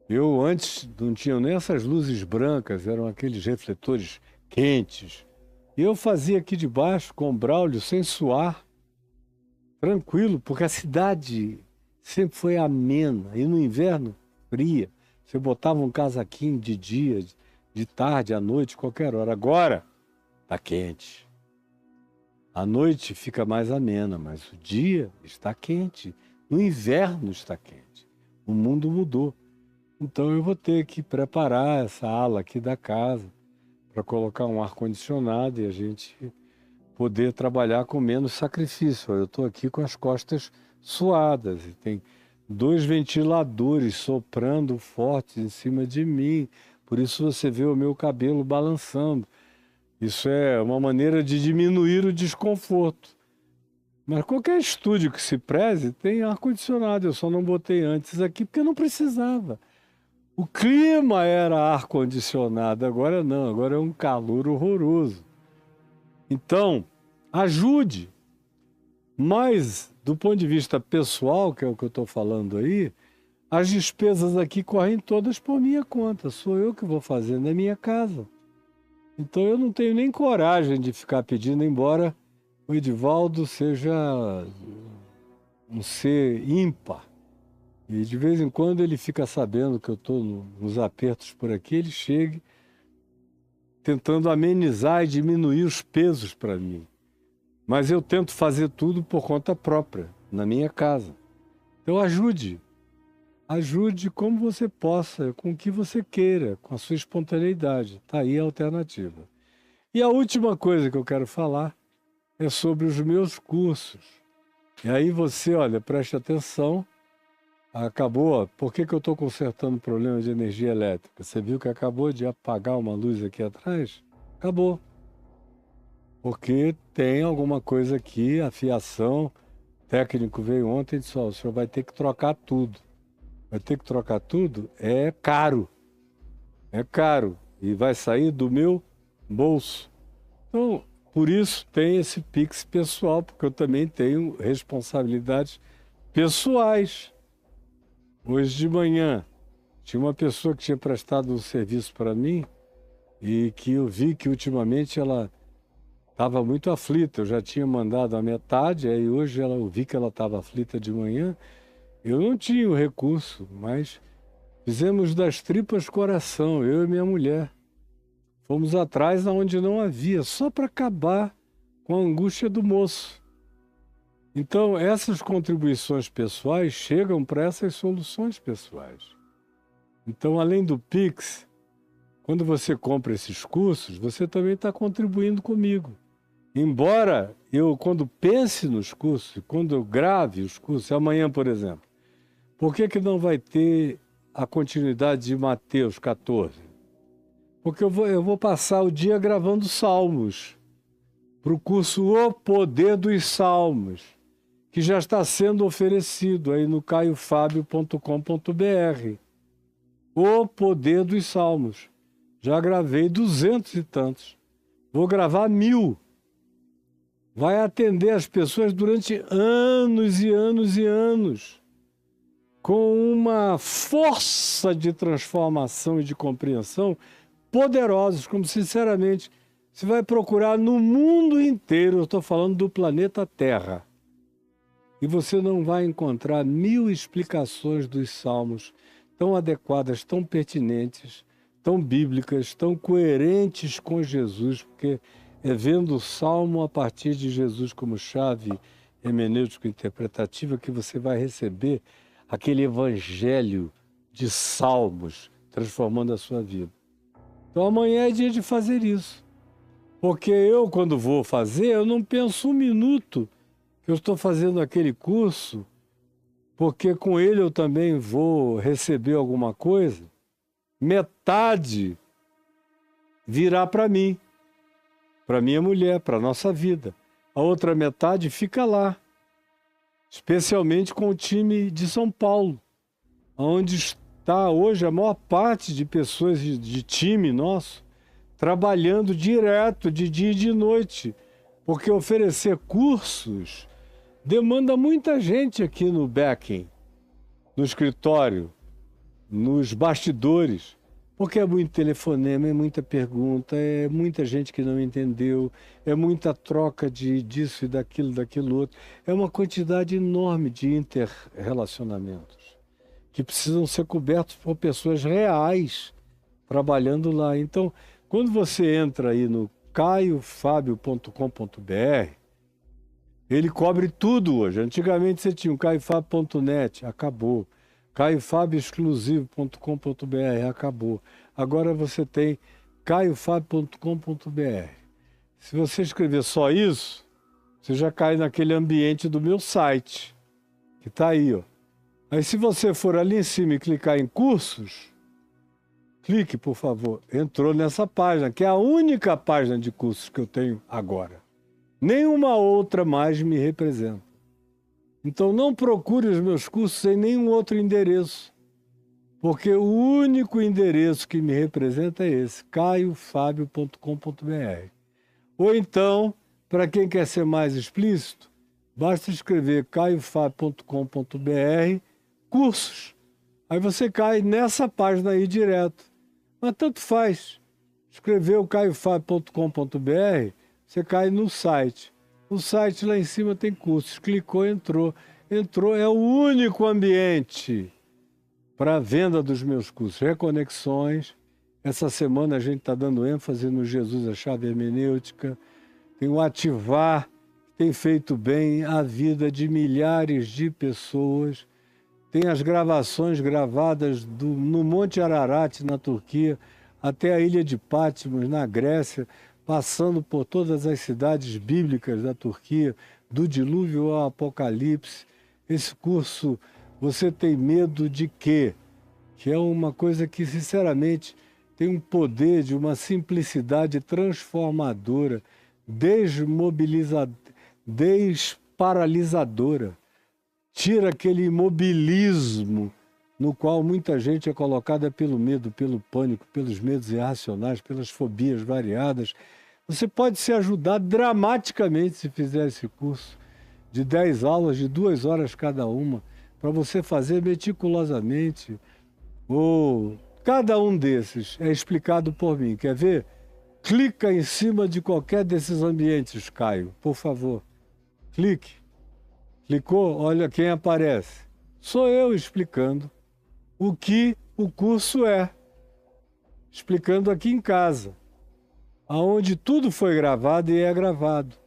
Eu antes não tinha nem essas luzes brancas, eram aqueles refletores quentes. E eu fazia aqui debaixo com o Braulio sem suar, tranquilo, porque a cidade sempre foi amena e no inverno fria. Você botava um casaquinho de dia, de tarde, à noite, qualquer hora. Agora está quente. A noite fica mais amena, mas o dia está quente. No inverno está quente. O mundo mudou. Então eu vou ter que preparar essa ala aqui da casa para colocar um ar-condicionado e a gente poder trabalhar com menos sacrifício. Eu estou aqui com as costas suadas e tem 2 ventiladores soprando fortes em cima de mim. Por isso você vê o meu cabelo balançando. Isso é uma maneira de diminuir o desconforto. Mas qualquer estúdio que se preze tem ar-condicionado. Eu só não botei antes aqui porque não precisava. O clima era ar-condicionado, agora não, agora é um calor horroroso. Então, ajude. Mas, do ponto de vista pessoal, que é o que eu estou falando aí, as despesas aqui correm todas por minha conta. Sou eu que vou fazer na minha casa. Então eu não tenho nem coragem de ficar pedindo, embora o Edivaldo seja um ser ímpar. E de vez em quando ele fica sabendo que eu estou nos apertos por aqui, ele chega tentando amenizar e diminuir os pesos para mim. Mas eu tento fazer tudo por conta própria, na minha casa. Então ajude. Ajude como você possa, com o que você queira, com a sua espontaneidade. Está aí a alternativa. E a última coisa que eu quero falar é sobre os meus cursos. E aí você, olha, preste atenção. Acabou, por que eu estou consertando o problema de energia elétrica? Você viu que acabou de apagar uma luz aqui atrás? Acabou. Porque tem alguma coisa aqui, a fiação, o técnico veio ontem e disse, ó, o senhor vai ter que trocar tudo. Vai ter que trocar tudo? É caro. É caro. E vai sair do meu bolso. Então, por isso tem esse Pix pessoal, porque eu também tenho responsabilidades pessoais. Hoje de manhã, tinha uma pessoa que tinha prestado um serviço para mim e que eu vi que ultimamente ela estava muito aflita. Eu já tinha mandado a metade, aí hoje eu vi que ela estava aflita de manhã. Eu não tinha o recurso, mas fizemos das tripas coração, eu e minha mulher. Fomos atrás aonde não havia, só para acabar com a angústia do moço. Então, essas contribuições pessoais chegam para essas soluções pessoais. Então, além do Pix, quando você compra esses cursos, você também está contribuindo comigo. Embora eu, quando pense nos cursos, quando eu grave os cursos, amanhã, por exemplo, por que não vai ter a continuidade de Mateus 14? Porque eu vou passar o dia gravando salmos para o curso O Poder dos Salmos, que já está sendo oferecido aí no caiofabio.com.br. O Poder dos Salmos. Já gravei 200 e tantos. Vou gravar 1000. Vai atender as pessoas durante anos e anos e anos, com uma força de transformação e de compreensão poderosos, como sinceramente você vai procurar no mundo inteiro, eu estou falando do planeta Terra, e você não vai encontrar 1000 explicações dos salmos tão adequadas, tão pertinentes, tão bíblicas, tão coerentes com Jesus, porque é vendo o salmo a partir de Jesus como chave hermenêutico-interpretativa que você vai receber aquele evangelho de salmos transformando a sua vida. Então amanhã é dia de fazer isso. Porque eu, quando vou fazer, eu não penso um minuto que eu estou fazendo aquele curso, porque com ele eu também vou receber alguma coisa. Metade virá para mim, para minha mulher, para a nossa vida. A outra metade fica lá, especialmente com o time de São Paulo, onde está hoje a maior parte de pessoas de time nosso trabalhando direto, de dia e de noite, porque oferecer cursos demanda muita gente aqui no backing, no escritório, nos bastidores, porque é muito telefonema, é muita pergunta, é muita gente que não entendeu, é muita troca disso e daquilo outro. É uma quantidade enorme de interrelacionamentos que precisam ser cobertos por pessoas reais trabalhando lá. Então, quando você entra aí no caiofabio.com.br, ele cobre tudo hoje. Antigamente você tinha o caiofabio.net, acabou. caiofabioexclusivo.com.br, acabou. Agora você tem caiofabio.com.br. Se você escrever só isso, você já cai naquele ambiente do meu site, que está aí, ó. Aí se você for ali em cima e clicar em cursos, clique, por favor. Entrou nessa página, que é a única página de cursos que eu tenho agora. Nenhuma outra mais me representa. Então não procure os meus cursos em nenhum outro endereço, porque o único endereço que me representa é esse, caiofabio.com.br. Ou então, para quem quer ser mais explícito, basta escrever caiofabio.com.br cursos. Aí você cai nessa página aí direto. Mas tanto faz. Escreveu caiofabio.com.br, você cai no site. O site lá em cima tem cursos. Clicou, entrou. Entrou, é o único ambiente para a venda dos meus cursos. Reconexões. Essa semana a gente está dando ênfase no Jesus, a chave hermenêutica. Tem o Ativar. tem feito bem à vida de milhares de pessoas. Tem as gravações gravadas no Monte Ararat, na Turquia, até a ilha de Patmos, na Grécia, passando por todas as cidades bíblicas da Turquia, do dilúvio ao Apocalipse. Esse curso, você tem medo de quê? Que é uma coisa que, sinceramente, tem um poder de uma simplicidade transformadora, desparalisadora. Tira aquele imobilismo no qual muita gente é colocada pelo medo, pelo pânico, pelos medos irracionais, pelas fobias variadas. Você pode se ajudar dramaticamente se fizer esse curso de 10 aulas, de 2 horas cada uma, para você fazer meticulosamente. Cada um desses é explicado por mim. Quer ver? Clica em cima de qualquer desses ambientes, Caio, por favor. Clique. Clicou? Olha quem aparece. Sou eu explicando o que o curso é. Explicando aqui em casa, aonde tudo foi gravado e é gravado.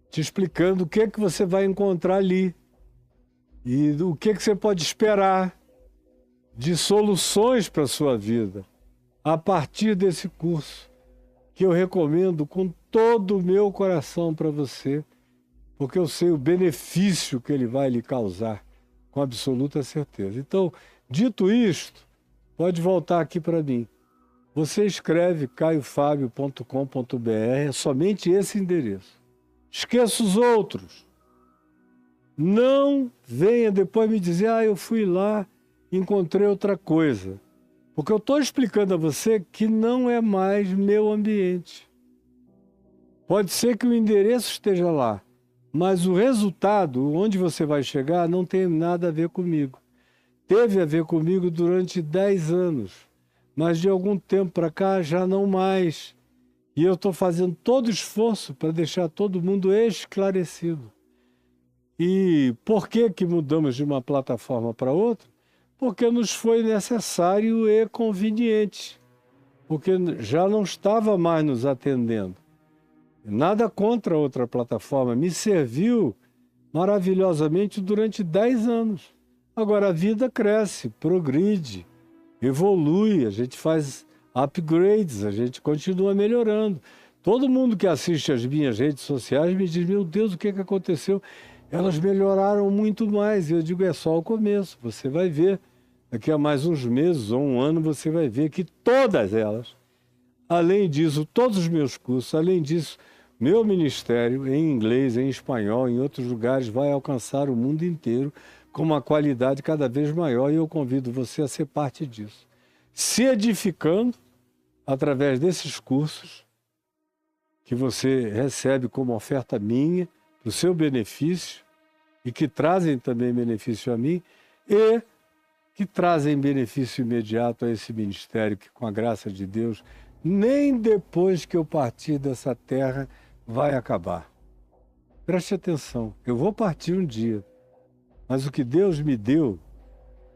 Te explicando o que é que você vai encontrar ali. E o que é que você pode esperar de soluções para a sua vida a partir desse curso, que eu recomendo com todo o meu coração para você, porque eu sei o benefício que ele vai lhe causar, com absoluta certeza. Então, dito isto, pode voltar aqui para mim. Você escreve caiofabio.com.br, é somente esse endereço. Esqueça os outros. Não venha depois me dizer, eu fui lá e encontrei outra coisa. Porque eu estou explicando a você que não é mais meu ambiente. Pode ser que o endereço esteja lá, mas o resultado, onde você vai chegar, não tem nada a ver comigo. Teve a ver comigo durante 10 anos, mas de algum tempo para cá já não mais. E eu estou fazendo todo o esforço para deixar todo mundo esclarecido. E por que mudamos de uma plataforma para outra? Porque nos foi necessário e conveniente, porque já não estava mais nos atendendo. Nada contra outra plataforma, me serviu maravilhosamente durante 10 anos. Agora a vida cresce, progride, evolui, a gente faz upgrades, a gente continua melhorando. Todo mundo que assiste às minhas redes sociais me diz, meu Deus, o que aconteceu? Elas melhoraram muito mais. E eu digo, é só o começo, você vai ver. Daqui a mais uns meses ou um ano você vai ver que todas elas, além disso, todos os meus cursos, além disso, meu ministério em inglês, em espanhol, em outros lugares, vai alcançar o mundo inteiro com uma qualidade cada vez maior e eu convido você a ser parte disso. Se edificando através desses cursos que você recebe como oferta minha, para o seu benefício e que trazem também benefício a mim e que trazem benefício imediato a esse ministério que, com a graça de Deus, nem depois que eu partir dessa terra vai acabar. Preste atenção, eu vou partir um dia, mas o que Deus me deu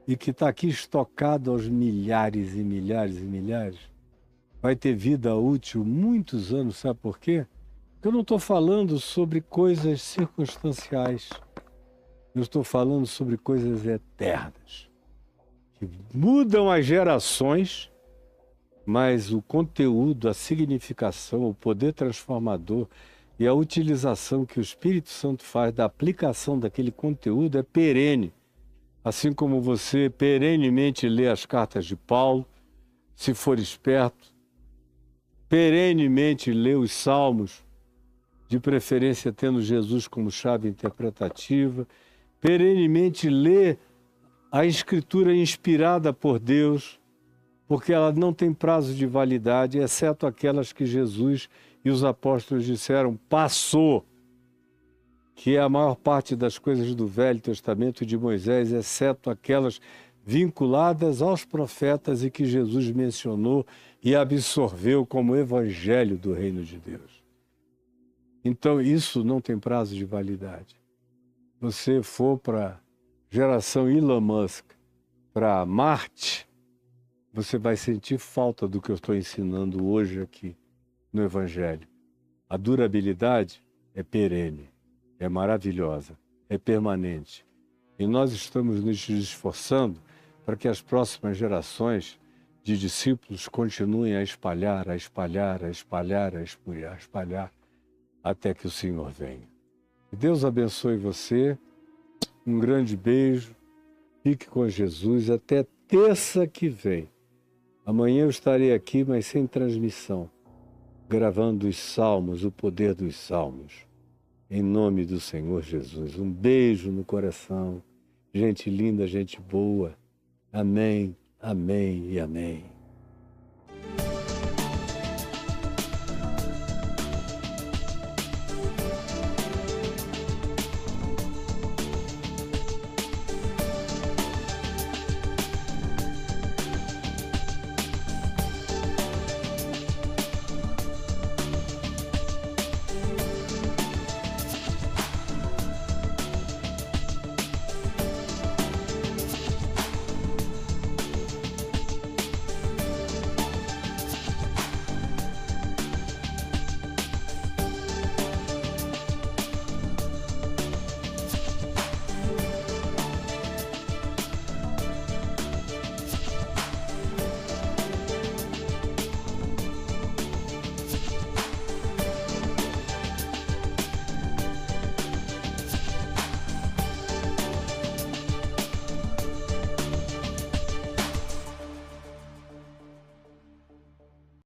e que está aqui estocado aos milhares e milhares e milhares, vai ter vida útil muitos anos, sabe por quê? Porque eu não estou falando sobre coisas circunstanciais, eu estou falando sobre coisas eternas, que mudam as gerações, mas o conteúdo, a significação, o poder transformador e a utilização que o Espírito Santo faz da aplicação daquele conteúdo é perene. Assim como você perenemente lê as cartas de Paulo, se for esperto, perenemente lê os salmos, de preferência tendo Jesus como chave interpretativa, perenemente lê a Escritura inspirada por Deus, porque ela não tem prazo de validade, exceto aquelas que Jesus e os apóstolos disseram, passou, que é a maior parte das coisas do Velho Testamento de Moisés, exceto aquelas vinculadas aos profetas e que Jesus mencionou e absorveu como evangelho do reino de Deus. Então, isso não tem prazo de validade. Você for para a geração Elon Musk, para Marte, você vai sentir falta do que eu estou ensinando hoje aqui no Evangelho. A durabilidade é perene, é maravilhosa, é permanente. E nós estamos nos esforçando para que as próximas gerações de discípulos continuem a espalhar, a espalhar, a espalhar, a espalhar, a espalhar, até que o Senhor venha. Que Deus abençoe você, um grande beijo, fique com Jesus até terça que vem. Amanhã eu estarei aqui, mas sem transmissão, gravando os salmos, o poder dos salmos. Em nome do Senhor Jesus. Um beijo no coração. Gente linda, gente boa. Amém, amém e amém.